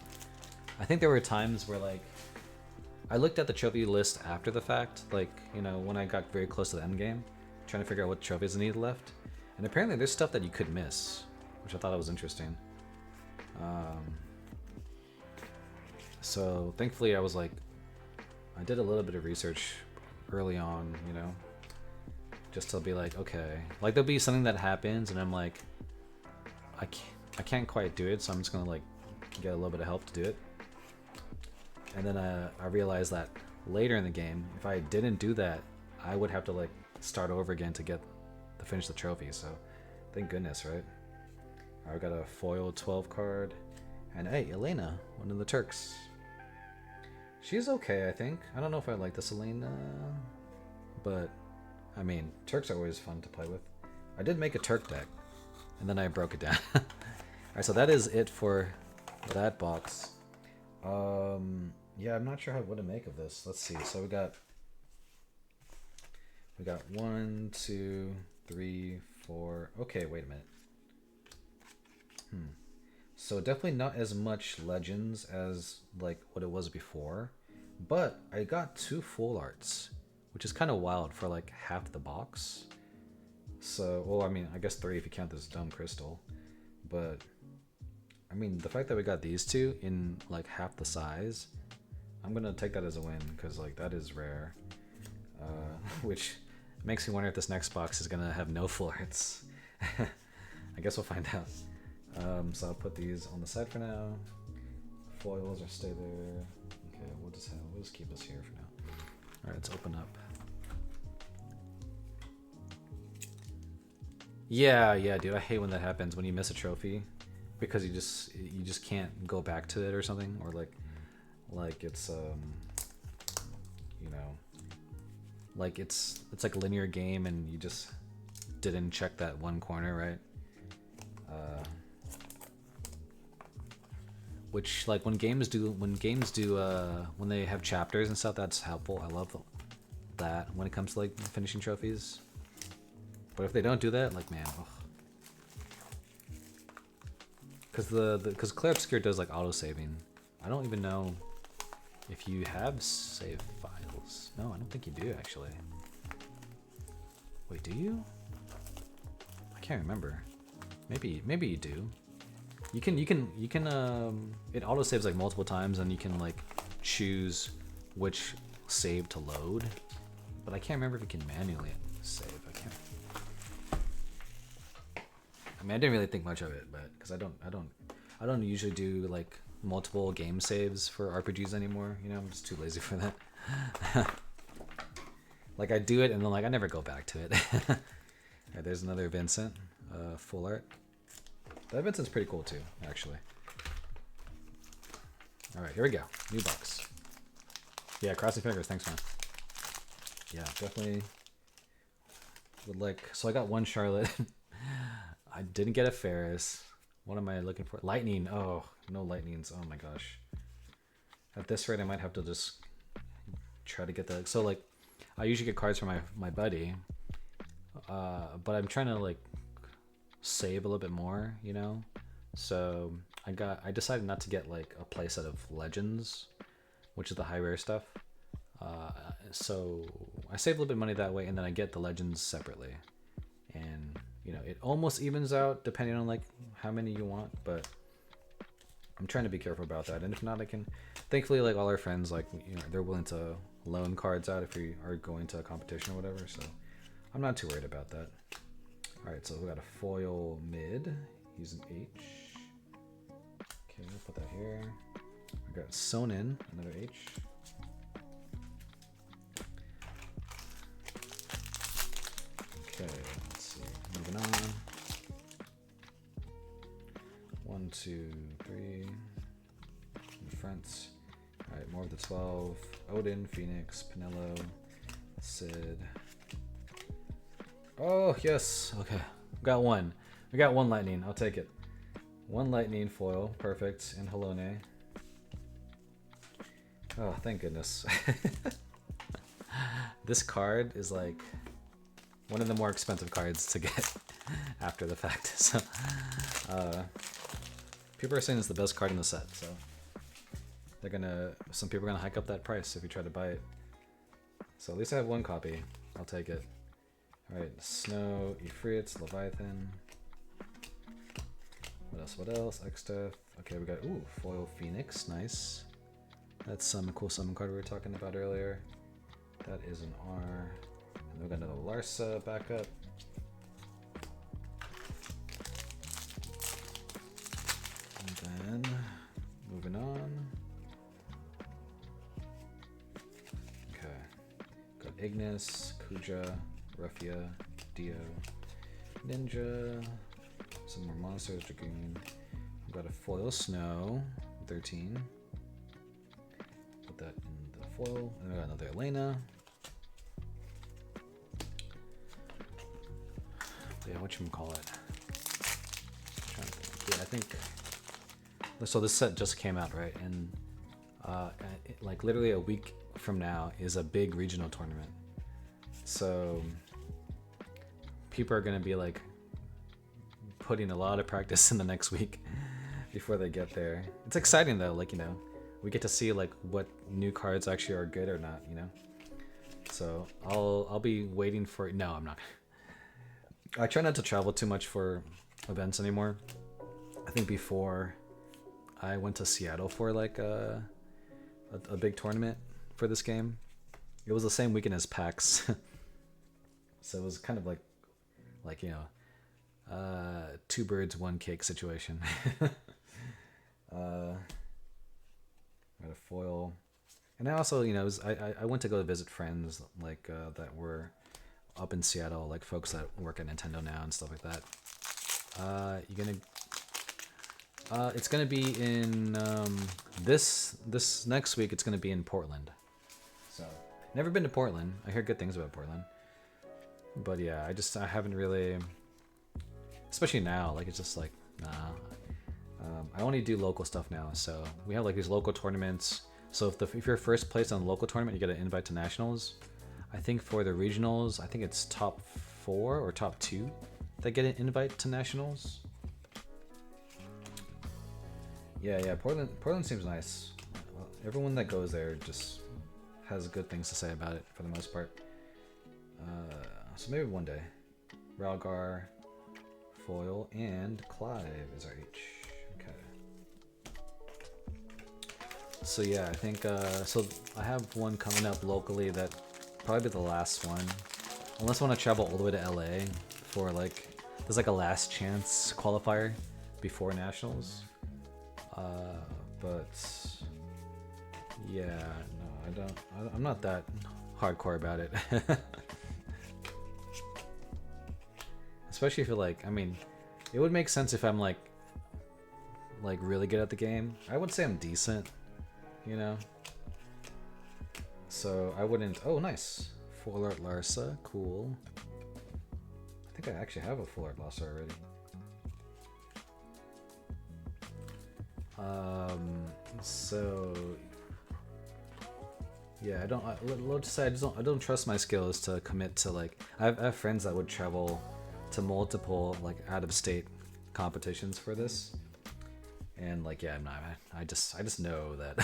I think there were times where like I looked at the trophy list after the fact, like, you know, when I got very close to the end game, trying to figure out what trophies I needed left, and apparently there's stuff that you could miss, which I thought was interesting. So thankfully I was like, I did a little bit of research early on, you know, just to be like, okay, like there'll be something that happens and I'm like, I can't quite do it, so I'm just gonna like get a little bit of help to do it. And then I realized that later in the game, if I didn't do that, I would have to like start over again to finish the trophy. So thank goodness, right? I got a foil 12 card, and hey, Elena, one of the Turks. She's okay, I think. I don't know if I like this Elena, but I mean, Turks are always fun to play with. I did make a Turk deck, and then I broke it down. Alright, so that is it for that box. Yeah, I'm not sure what to make of this. Let's see. So we got 1, 2, 3, 4. Okay, wait a minute. So definitely not as much Legends as like what it was before, but I got 2 full arts, which is kind of wild for like half the box. So, well, I mean, I guess 3 if you count this dumb crystal, but I mean, the fact that we got these 2 in like half the size, I'm gonna take that as a win, because like that is rare, which makes me wonder if this next box is gonna have no full arts. I guess we'll find out. So I'll put these on the side for now. Foils are stay there. Okay, we'll just keep this here for now. All right, let's open up. Yeah, dude, I hate when that happens, when you miss a trophy, because you just can't go back to it or something, or like it's you know, like it's like a linear game and you just didn't check that one corner, right? Which, like, when games do when they have chapters and stuff, that's helpful. I love that when it comes to like finishing trophies. But if they don't do that, like, man, because Clear Obscure does like auto saving. I don't even know if you have save files. No, I don't think you do actually. Wait, do you? I can't remember. Maybe you do. You can it auto saves like multiple times, and you can like choose which save to load, but I can't remember if you can manually save. I mean, I didn't really think much of it, but because I don't usually do like multiple game saves for RPGs anymore, you know. I'm just too lazy for that. Like, I do it and then like I never go back to it. Alright, there's another Vincent, full art. That Vincent's pretty cool too, actually. Alright, here we go. New box. Yeah, crossing fingers, thanks man. Yeah, definitely would like, so I got 1 Charlotte. I didn't get a Ferris. What am I looking for? Lightning. Oh, no lightnings. Oh my gosh. At this rate, I might have to just try to get that. So like, I usually get cards from my buddy, but I'm trying to like save a little bit more, you know. So I decided not to get like a playset of Legends, which is the high rare stuff. So I save a little bit of money that way, and then I get the Legends separately, and you know, it almost evens out depending on like how many you want, but I'm trying to be careful about that. And if not, I can, thankfully, like all our friends, like, you know, they're willing to loan cards out if we are going to a competition or whatever, so I'm not too worried about that. All right, so we got a foil mid. He's an H. Okay, we'll put that here. We got Sonin, another H. Okay, let's see. Moving on. 1, 2, 3. In the fronts. Alright, more of the 12. Odin, Phoenix, Pinello, Sid. Oh, yes. Okay. Got one. We got one lightning. I'll take it. One lightning foil. Perfect. And Halone. Oh, thank goodness. This card is like one of the more expensive cards to get after the fact. So, people are saying it's the best card in the set. So, some people are gonna hike up that price if you try to buy it. So at least I have one copy. I'll take it. Alright, Snow, Ifrit, Leviathan. What else? What else? Extra. Okay, we got, ooh, foil Phoenix. Nice. That's some cool summon card we were talking about earlier. That is an R. And we got another Larsa backup. And then, moving on. Okay. Got Ignis, Kuja, Ruffia, Dio, Ninja, some more monsters, Dragoon. We've got a foil Snow, 13. Put that in the foil. And we got another Elena. Yeah, whatchamacallit. Yeah, I think. So this set just came out, right? And like literally a week from now is a big regional tournament. So people are gonna be like putting a lot of practice in the next week before they get there. It's exciting though, like, you know, we get to see like what new cards actually are good or not, you know. So I'll be waiting for. No, I'm not. I try not to travel too much for events anymore. I think before I went to Seattle for like a big tournament for this game. It was the same weekend as PAX. So it was kind of like you know, two birds, one cake situation. Got a foil. And I also, you know, I went to go visit friends like that were up in Seattle, like folks that work at Nintendo now and stuff like that. It's gonna be in this next week. It's gonna be in Portland. So never been to Portland. I hear good things about Portland. But yeah, I haven't really, especially now. Like it's just like nah. I only do local stuff now. So we have like these local tournaments. So if you're first place on the local tournament, you get an invite to nationals. I think for the regionals, I think it's top 4 or top 2 that get an invite to nationals. Yeah, Portland seems nice. Well, everyone that goes there just has good things to say about it for the most part. So maybe one day. Ralgar, foil, and Clive is our H. Okay. So yeah, I think so I have one coming up locally that probably be the last one, unless I want to travel all the way to LA for like there's like a last chance qualifier before nationals. But yeah, no, I'm not that hardcore about it. Especially if you're like, I mean, it would make sense if I'm like really good at the game. I would say I'm decent, you know. So I wouldn't. Oh, nice. Full art Larsa, cool. I think I actually have a full art Larsa already. So yeah, let's say I don't trust my skills to commit to like. I have friends that would travel to multiple like out of state competitions for this, and like yeah, I'm not. I just know that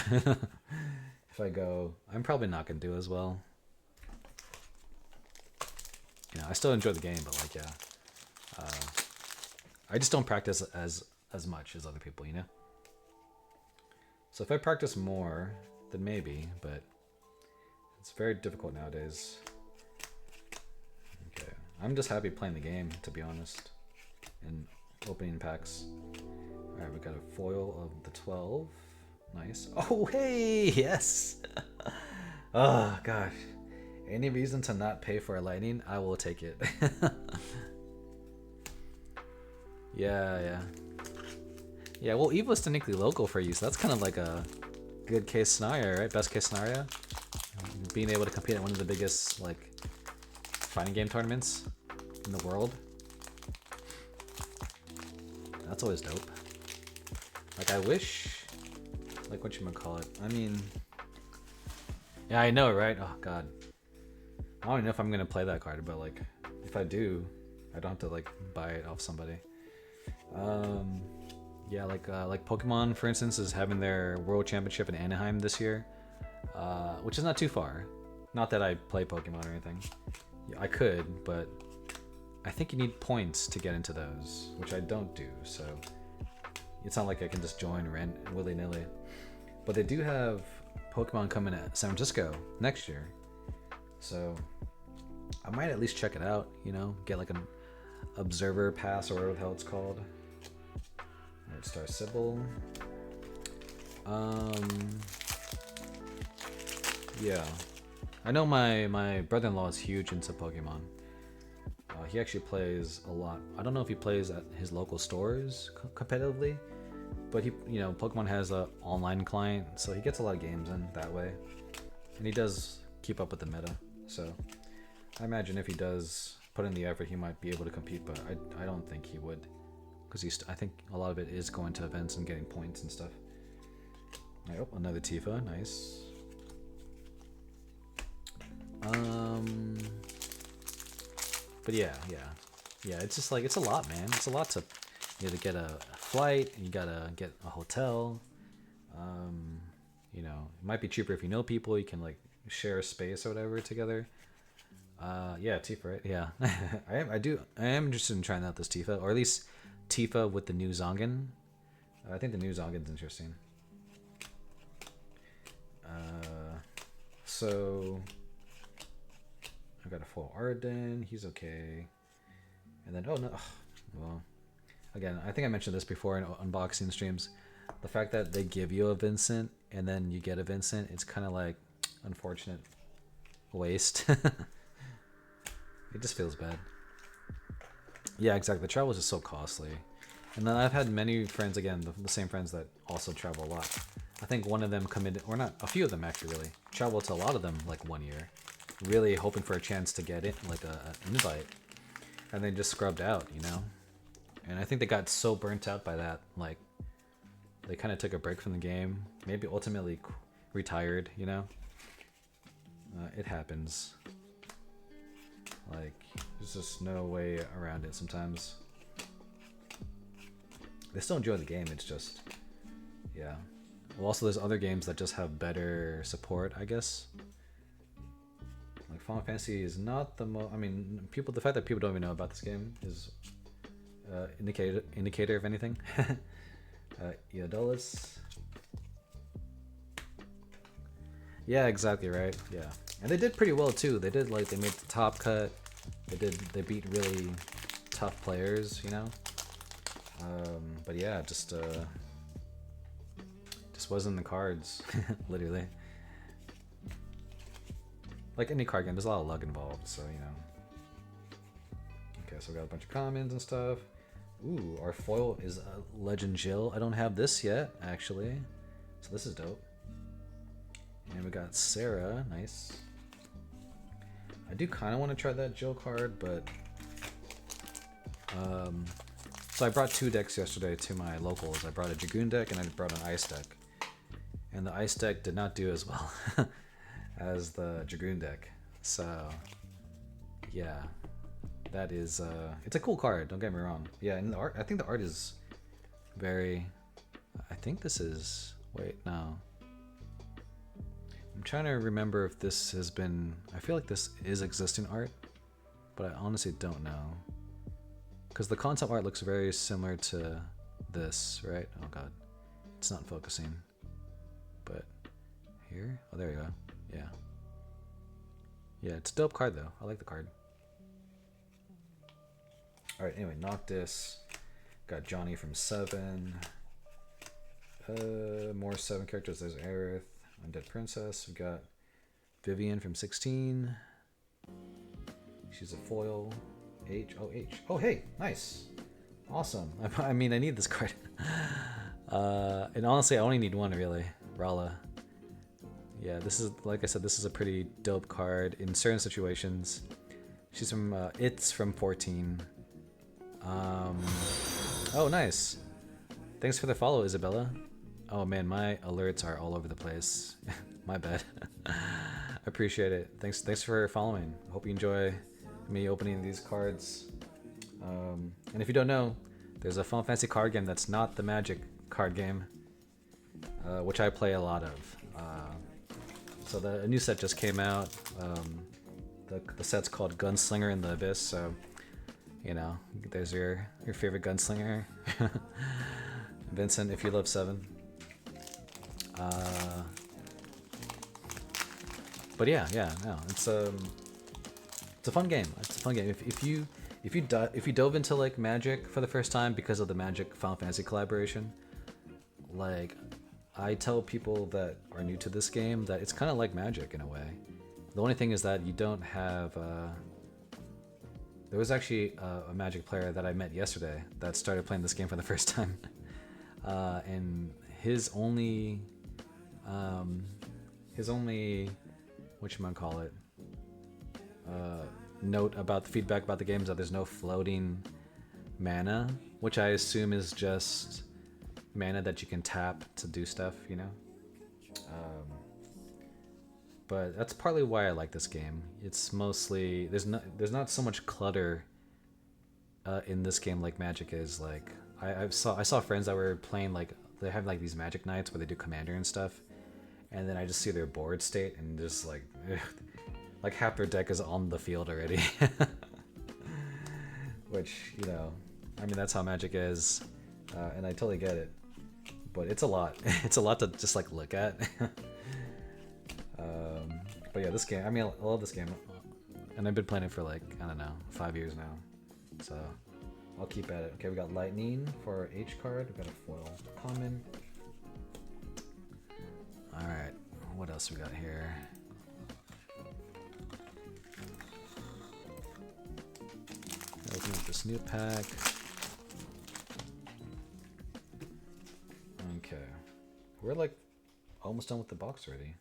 if I go, I'm probably not gonna do as well. You know, I still enjoy the game, but like yeah, I just don't practice as much as other people, you know. So if I practice more, then maybe, but it's very difficult nowadays. Okay, I'm just happy playing the game, to be honest, and opening packs. All right, we got a foil of the 12. Nice. Oh, hey, yes. Oh gosh, any reason to not pay for a lightning, I will take it. Yeah. Yeah, well, Evo's technically local for you, so that's kind of like a good case scenario, right? Best case scenario. Being able to compete at one of the biggest like fighting game tournaments in the world. That's always dope. Like I wish, like whatchamacallit. I mean, yeah, I know, right? Oh god. I don't even know if I'm gonna play that card, but like, if I do, I don't have to like buy it off somebody. Yeah, like Pokemon, for instance, is having their World Championship in Anaheim this year, which is not too far. Not that I play Pokemon or anything. Yeah, I could, but I think you need points to get into those, which I don't do. So it's not like I can just join willy-nilly. But they do have Pokemon coming at San Francisco next year, so I might at least check it out. You know, get like an observer pass or whatever the hell it's called. Alright, Star Sybil. Yeah, I know my brother-in-law is huge into Pokemon. He actually plays a lot. I don't know if he plays at his local stores competitively, but he, you know, Pokemon has a online client, so he gets a lot of games in that way, and he does keep up with the meta. So I imagine if he does put in the effort, he might be able to compete, but I don't think he would, because I think a lot of it is going to events and getting points and stuff. Oh, another Tifa, nice. But yeah, it's just like, it's a lot, man. It's a lot to, you know, to get a flight, and you gotta get a hotel. You know, it might be cheaper if you know people, you can like share a space or whatever together. Yeah, Tifa, right? Yeah. I am interested in trying out this Tifa, or at least Tifa with the new Zongan. I think the new Zongan's interesting. So I got a full Arden, he's okay. And then, oh no, well, again, I think I mentioned this before in unboxing streams. The fact that they give you a Vincent and then you get a Vincent, it's kind of like unfortunate waste. It just feels bad. Yeah, exactly. The travel is just so costly. And then I've had many friends, again, the same friends that also travel a lot. I think one of them committed, or not, a few of them actually really, traveled to a lot of them like 1 year, really hoping for a chance to get it, like an invite. And they just scrubbed out, you know? And I think they got so burnt out by that, like, they kind of took a break from the game, maybe ultimately retired, you know? It happens. Like, there's just no way around it sometimes. They still enjoy the game, it's just, yeah. Well, also there's other games that just have better support, I guess. Like Final Fantasy is not the most, I mean, the fact that people don't even know about this game is indicator of anything. Eodolus. Yeah, exactly, right? Yeah. And they did pretty well too. They did, like, they made the top cut. They beat really tough players, you know? But yeah, just wasn't in the cards, literally. Like any card game, there's a lot of luck involved, so, you know. Okay, so we got a bunch of commons and stuff. Ooh, our foil is Legend Jill. I don't have this yet, actually. So this is dope. And we got Sarah, nice. I do kind of want to try that Jill card, but... So I brought 2 decks yesterday to my locals. I brought a Dragoon deck and I brought an Ice deck. And the Ice deck did not do as well as the Dragoon deck. So, yeah. That is, it's a cool card, don't get me wrong. Yeah, and the art, I think the art is very... I think this is... Wait, no. I'm trying to remember if this has been... I feel like this is existing art, but I honestly don't know. Because the concept art looks very similar to this, right? Oh god. It's not focusing. But here? Oh, there you go. Yeah. Yeah, it's a dope card though. I like the card. Alright, anyway, Noctis. Got Johnny from 7. More 7 characters. There's Aerith, Undead Princess. We got Vivian from 16. She's a foil. H. Oh, hey, nice. Awesome. I mean, I need this card. And honestly, I only need one, really. Rala. Yeah, this is, like I said, this is a pretty dope card in certain situations. She's from, it's from 14. Oh, nice. Thanks for the follow, Isabella. Oh man, my alerts are all over the place. My bad. Appreciate it. Thanks for following. Hope you enjoy me opening these cards. And if you don't know, there's a Final Fantasy card game that's not the Magic card game, which I play a lot of. So a new set just came out. The set's called Gunslinger in the Abyss, so you know, there's your favorite gunslinger. Vincent, if you love 7. But yeah, no, it's a fun game. It's a fun game. If you dove into like Magic for the first time because of the Magic Final Fantasy collaboration, like I tell people that are new to this game that it's kind of like Magic in a way. The only thing is that you don't have. There was actually a Magic player that I met yesterday that started playing this game for the first time, and his only whatchamacallit, note about the feedback about the game is that there's no floating mana, which I assume is just mana that you can tap to do stuff, you know. But that's partly why I like this game. It's mostly there's not so much clutter in this game like Magic is. Like I saw friends that were playing, like they have like these Magic nights where they do Commander and stuff, and then I just see their board state and just like like half their deck is on the field already. Which, you know, I mean that's how Magic is, and I totally get it. But it's a lot. It's a lot to just like look at. But yeah, this game, I mean, I love this game, and I've been playing it for like, I don't know, 5 years now, so I'll keep at it. Okay, we got Lightning for our H card, we got a foil common. Alright, what else we got here? Open up this new pack. Okay, we're like almost done with the box already.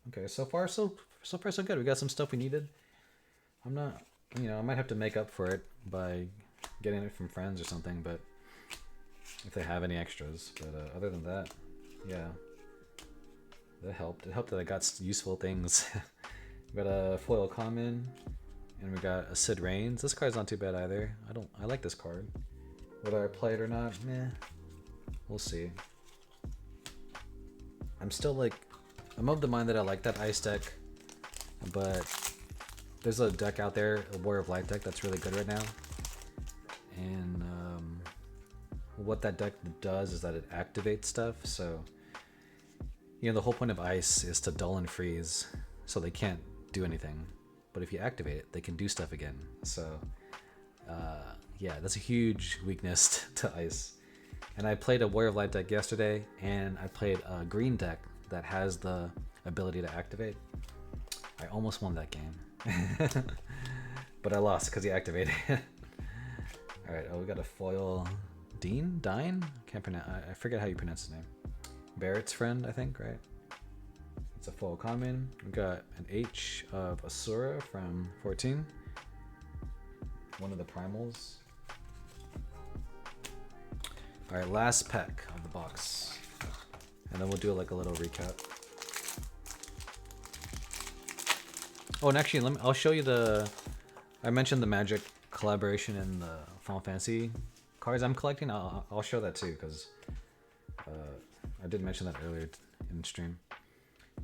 Okay, so far so good. We got some stuff we needed. I'm not, you know, I might have to make up for it by getting it from friends or something, but if they have any extras. But other than that, yeah, that helped. It helped that I got useful things. We got a foil common, and we got a Sid Reigns. This card's not too bad either. I like this card. Whether I play it or not, meh, we'll see. I'm of the mind that I like that ice deck, but there's a deck out there, a Warrior of Light deck, that's really good right now. And what that deck does is that it activates stuff. So, you know, the whole point of ice is to dull and freeze, so they can't do anything. But if you activate it, they can do stuff again. So, yeah, that's a huge weakness to ice. And I played a Warrior of Light deck yesterday, and I played a green deck that has the ability to activate. I almost won that game. But I lost because he activated. Alright, we got a foil Dine? Can't pronounce, I forget how you pronounce his name. Barrett's friend, I think, right? It's a foil common. We got an H of Asura from 14. One of the primals. Alright, last pack of the box. And then we'll do like a little recap. Oh, and actually, I'll show you I mentioned the Magic collaboration and the Final Fantasy cards I'm collecting. I'll show that too, because I did mention that earlier in the stream.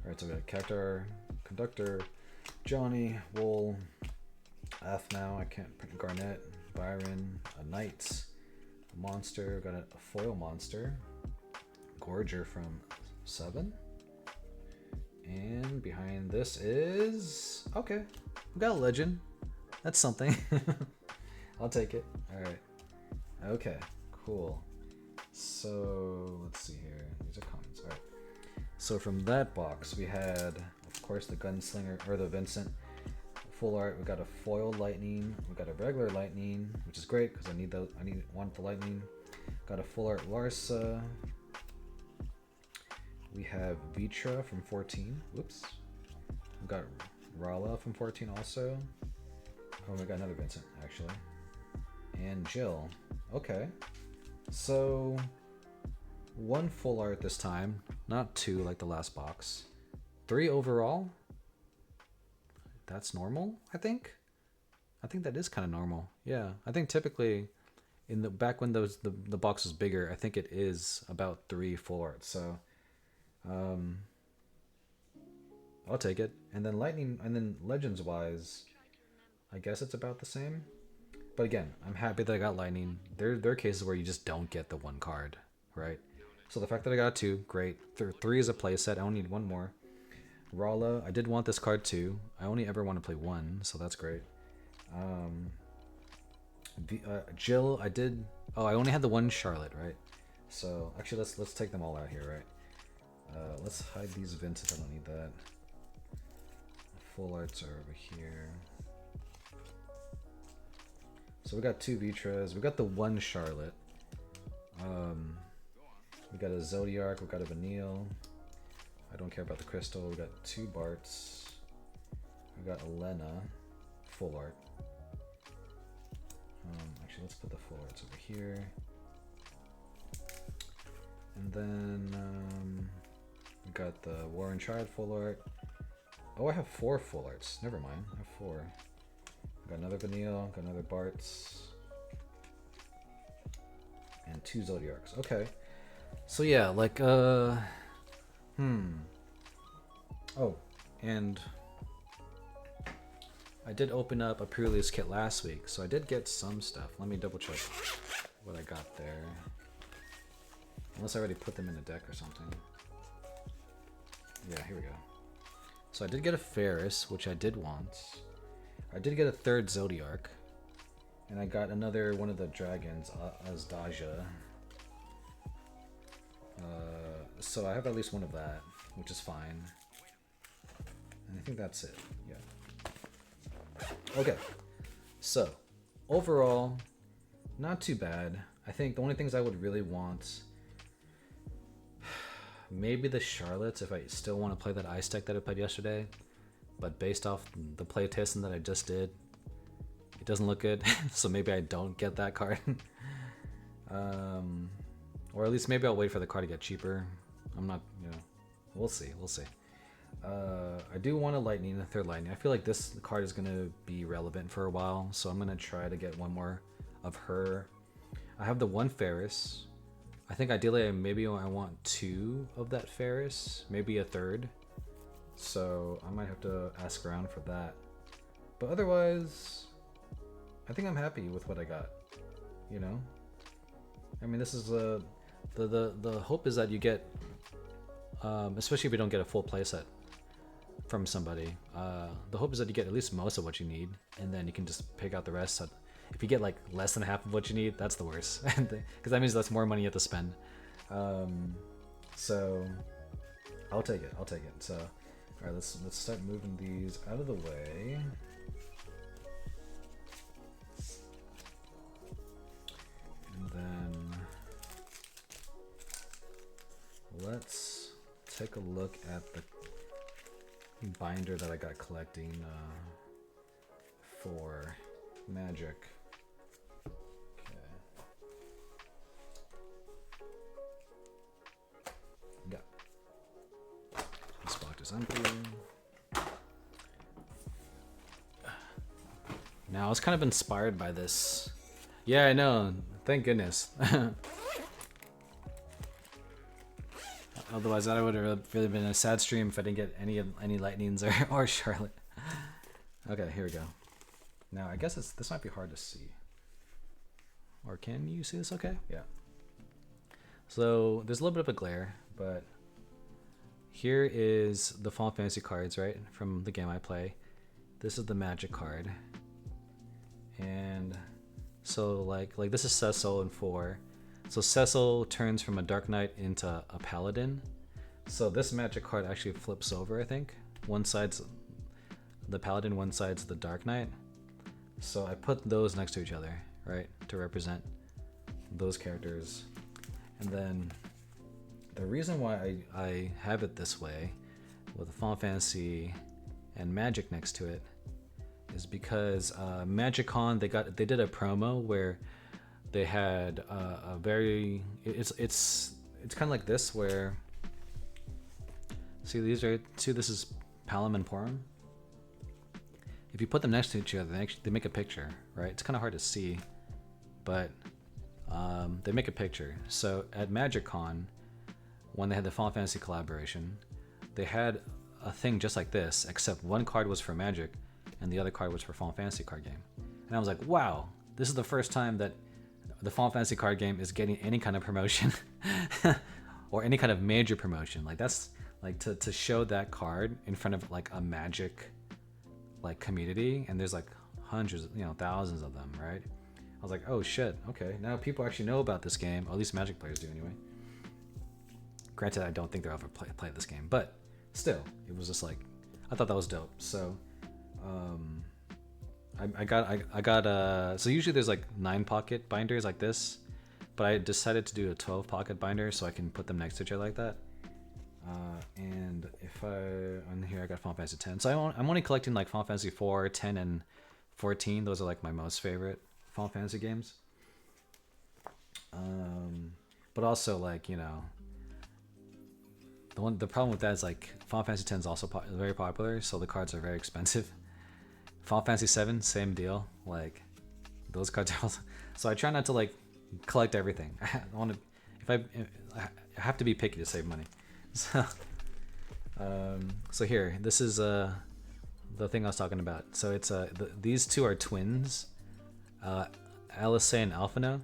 Alright, so we got Cactar, Conductor, Johnny, Wool, Athmau, I can't print, Garnet, Byron, a Knight, a Monster, got a foil monster, Gorger from 7. And behind this is, okay, we got a legend. That's something. I'll take it. Alright. Okay, cool. So let's see here. These are comments. Alright. So from that box we had, of course, the Gunslinger, or the Vincent full art. We got a foil lightning, we got a regular lightning, which is great because I want the lightning. Got a full art Larsa. We have Vitra from 14. Whoops. We've got Rala from 14 also. Oh, we got another Vincent, actually. And Jill. Okay. So, 1 full art this time. Not 2 like the last box. 3 overall. That's normal, I think. I think that is kind of normal. Yeah, I think typically in the back when the box was bigger, I think it is about 3 full arts. So I'll take it. And then Lightning, and then Legends wise, I guess it's about the same. But again, I'm happy that I got Lightning. There are cases where you just don't get the 1 card, right? So the fact that I got 2, great. 3 is a playset. I only need 1 more. Rala, I did want this card too. I only ever want to play 1, so that's great. Jill, I did. Oh, I only had the 1 Charlotte, right? So actually, let's take them all out here, right? Let's hide these Vincents. I don't need that. Full arts are over here. So we got 2 Vitras. We got the 1 Charlotte. We got a Zodiac. We got a Vanille. I don't care about the crystal. We got 2 Barts. We got Elena, full art. Actually, let's put the full arts over here. And then we got the Warren Child full art. Oh, I have 4 full arts. Never mind. I have 4. Got another Vanille. Got another Barts. And 2 Zodiacs. Okay. So yeah, like Oh, and I did open up a pre-release kit last week, so I did get some stuff. Let me double check what I got there. Unless I already put them in a deck or something. Yeah, here we go. So I did get a Ferris, which I did want. I did get a 3rd Zodiac. And I got another one of the dragons, Azdaja. So I have at least 1 of that, which is fine. And I think that's it. Yeah. Okay. So, overall, not too bad. I think the only things I would really want, maybe the Charlottes if I still want to play that ice deck that I played yesterday. But based off the play testing that I just did, it doesn't look good. So maybe I don't get that card. Or at least maybe I'll wait for the card to get cheaper. I'm not, we'll see. I do want a Lightning, a 3rd Lightning. I feel like this card is going to be relevant for a while, so I'm going to try to get 1 more of her. I have the 1 Ferris. I think ideally maybe I want 2 of that Ferris, maybe a 3rd. So I might have to ask around for that. But otherwise, I think I'm happy with what I got. I mean, this is the hope is that you get, especially if you don't get a full playset from somebody, the hope is that you get at least most of what you need, and then you can just pick out the rest. So if you get like less than half of what you need, that's the worst, because that means that's more money you have to spend. So I'll take it. So all right, let's start moving these out of the way. And then let's take a look at the binder that I got collecting for Magic. Okay. Yeah. This box is empty. Now I was kind of inspired by this. Yeah, I know. Thank goodness. Otherwise, that would have really been a sad stream if I didn't get any Lightnings or Charlotte. Okay, here we go. Now, I guess this might be hard to see. Or can you see this okay? Yeah. So, there's a little bit of a glare, but here is the Final Fantasy cards, right? From the game I play. This is the Magic card. And so, like this is Cecil in 4. So Cecil turns from a Dark Knight into a Paladin. So this Magic card actually flips over, I think. One side's the Paladin, one side's the Dark Knight. So I put those next to each other, right, to represent those characters. And then the reason why I have it this way with Final Fantasy and Magic next to it is because MagicCon they did a promo where they had a very it's kind of like this where see these are two. This is Palom and Porum. If you put them next to each other, they make a picture, right? It's kind of hard to see, but they make a picture. So at MagicCon, when they had the Final Fantasy collaboration, they had a thing just like this, except one card was for Magic and the other card was for Final Fantasy card game. And I was like, wow, this is the first time that the Final Fantasy card game is getting any kind of promotion or any kind of major promotion. Like that's like to show that card in front of like a Magic like community, and there's like hundreds, thousands of them, right? I was like, oh shit, okay, now people actually know about this game, or at least Magic players do anyway. Granted, I don't think they'll ever play this game, but still, it was just like, I thought that was dope. So I got so usually there's like 9 pocket binders like this, but I decided to do a 12 pocket binder so I can put them next to each other like that. And if on here I got Final Fantasy 10, so I'm only collecting like Final Fantasy 4, 10, and 14. Those are like my most favorite Final Fantasy games. But also like the problem with that is like Final Fantasy 10 is also very popular, so the cards are very expensive. Final Fantasy 7, same deal. Like those cards are also, so I try not to like collect everything. I want to, I have to be picky to save money. So here, this is the thing I was talking about. So it's these two are twins, Alice and Alphino,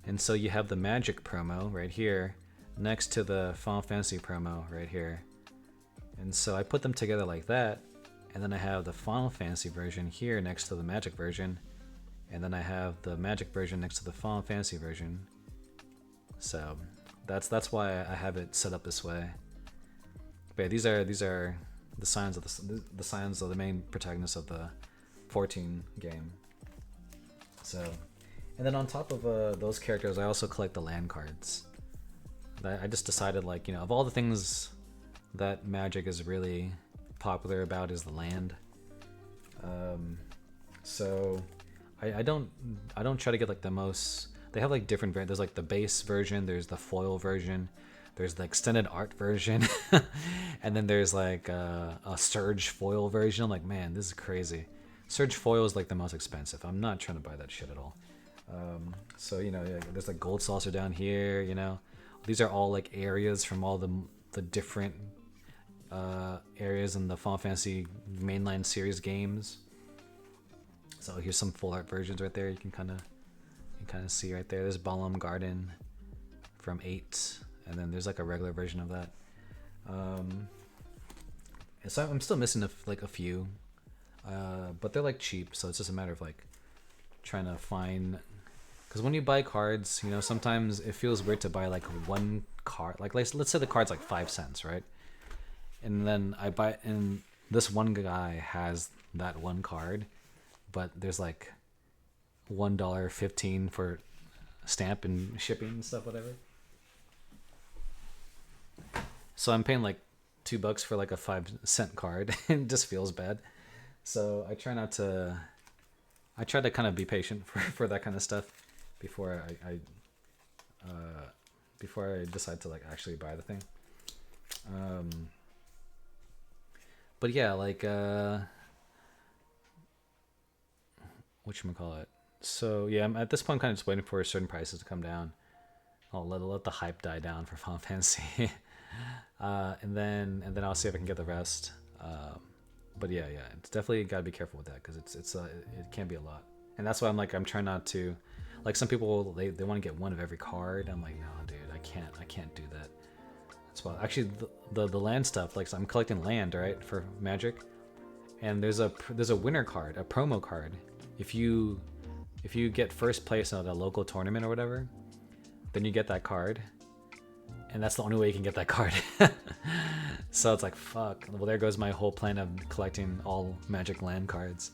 and so you have the Magic promo right here next to the Final Fantasy promo right here, and so I put them together like that, and then I have the Final Fantasy version here next to the Magic version, and then I have the Magic version next to the Final Fantasy version. So that's why I have it set up this way. But yeah, these are the signs of the signs of the main protagonists of the 14 game. So, and then on top of those characters, I also collect the land cards. I just decided, like, of all the things that Magic is really popular about is the land. So I don't try to get like the most. They have like different variants. There's like the base version, there's the foil version, there's the extended art version, and then there's like a Surge foil version. I'm like, man, this is crazy. Surge foil is like the most expensive. I'm not trying to buy that shit at all. So there's like Gold Saucer down here. These are all like areas from all the different areas in the Final Fantasy mainline series games. So here's some full art versions right there. You can kind of see right there. There's Balam Garden from 8, and then there's like a regular version of that. And so I'm still missing a few, but they're like cheap, so it's just a matter of like trying to find. Because when you buy cards, sometimes it feels weird to buy like one card. Like let's say the card's like 5 cents, right? And then I buy, and this one guy has that one card, but there's like $1.15 for stamp and shipping and stuff, whatever. So I'm paying like $2 for like a 5-cent card. It just feels bad. So I try to kind of be patient for that kind of stuff before I decide to like actually buy the thing. But yeah, like whatchamacallit. So yeah, I'm at this point kind of just waiting for certain prices to come down. I'll let the hype die down for Final Fantasy, and then I'll see if I can get the rest. But yeah, it's definitely got to be careful with that because it can be a lot, and that's why I'm trying not to. Like some people, they want to get one of every card. I'm like, no, dude, I can't do that. That's why actually the land stuff. Like so I'm collecting land, right, for Magic, and there's a winner card, a promo card. If you get first place at a local tournament or whatever, then you get that card, and that's the only way you can get that card. So it's like, fuck. Well, there goes my whole plan of collecting all Magic land cards,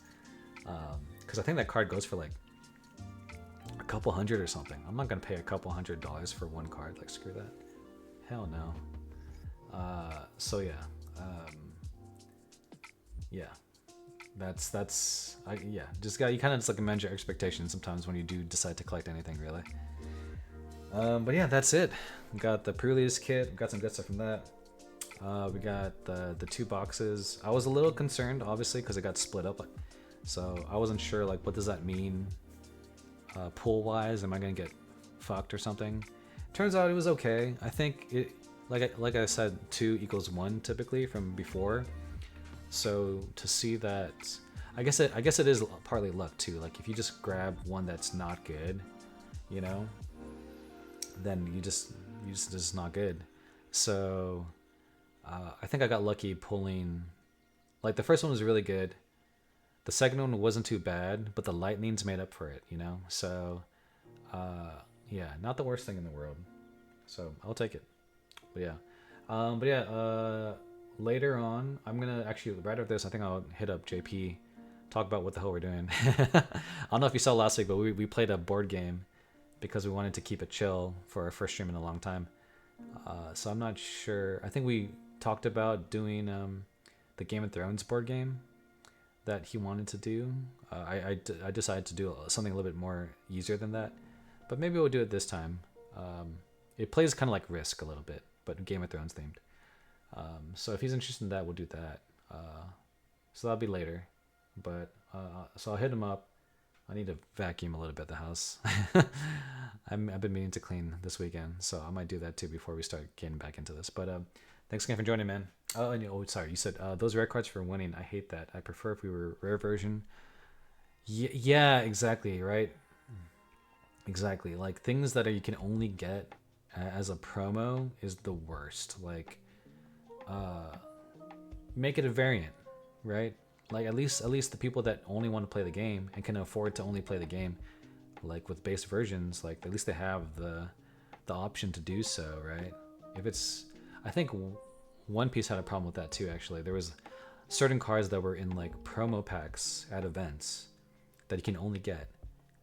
because I think that card goes for like a couple hundred or something. I'm not gonna pay a couple $100 for one card. Like, screw that. Hell no. So yeah. Yeah. Yeah. You kind of just like manage your expectations sometimes when you do decide to collect anything, really. But yeah, that's it. We got the pre-release kit. We got some good stuff from that. We got the 2 boxes. I was a little concerned, obviously, because it got split up. So I wasn't sure, like, what does that mean pool-wise? Am I gonna get fucked or something? Turns out it was okay. I think it, like I said, 2 equals 1 typically from before. So to see that, I guess it is partly luck too. Like if you just grab one that's not good, you know, then you just not good. So I think I got lucky pulling. Like the first one was really good. The second one wasn't too bad, but the lightnings made up for it, you know. So yeah, not the worst thing in the world. So I'll take it. But yeah. Later on, I'm gonna actually right after this, I think I'll hit up JP, talk about what the hell we're doing. I don't know if you saw last week, but we played a board game because we wanted to keep it chill for our first stream in a long time. So I'm not sure. I think we talked about doing the Game of Thrones board game that he wanted to do. I decided to do something a little bit more easier than that, but maybe we'll do it this time. It plays kind of like Risk a little bit, but Game of Thrones themed. So if he's interested in that, we'll do that. So that'll be later. But so I'll hit him up. I need to vacuum a little bit the house. I've been meaning to clean this weekend, so I might do that too before we start getting back into this. But thanks again for joining, man. Oh, sorry. You said those rare cards for winning. I hate that. I prefer if we were rare version. Yeah, exactly. Right. Exactly. Like things that you can only get as a promo is the worst. Like. Make it a variant, right? Like at least the people that only want to play the game and can afford to only play the game, like with base versions, like at least they have the option to do so, right? If it's, I think One Piece had a problem with that too. Actually, there was certain cards that were in like promo packs at events that you can only get,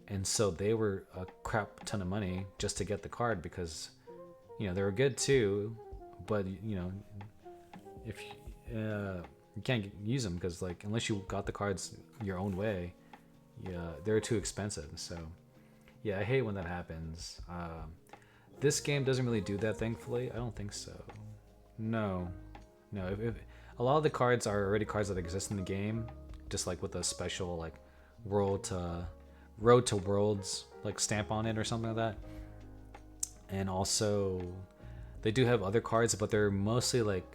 and so they were a crap ton of money just to get the card because, you know, they were good too, but you know. If you can't use them because like unless you got the cards your own way, yeah, they're too expensive. So yeah, I hate when that happens. This game doesn't really do that, thankfully. I don't think so. No. If a lot of the cards are already cards that exist in the game, just like with a special like Road to Worlds like stamp on it or something like that. And also, they do have other cards, but they're mostly like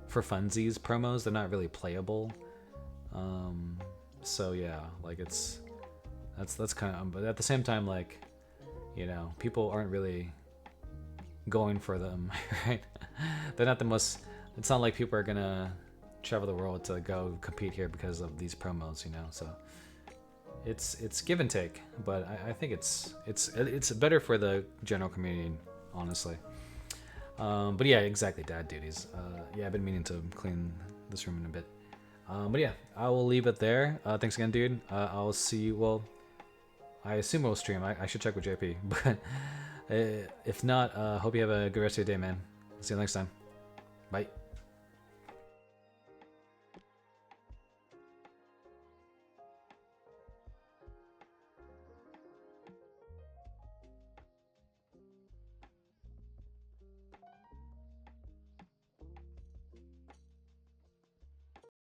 for funsies promos. They're not really playable. So yeah, like that's kind of, but at the same time, like, you know, people aren't really going for them, right? They're not the most, it's not like people are gonna travel the world to go compete here because of these promos, you know. So it's give and take, but I think it's better for the general community, honestly. But yeah, exactly, dad duties. Yeah, I've been meaning to clean this room in a bit. But yeah, I will leave it there. Thanks again, dude. I'll see you. Well, I assume we'll stream. I should check with JP. But if not, hope you have a good rest of your day, man. See you next time. Bye.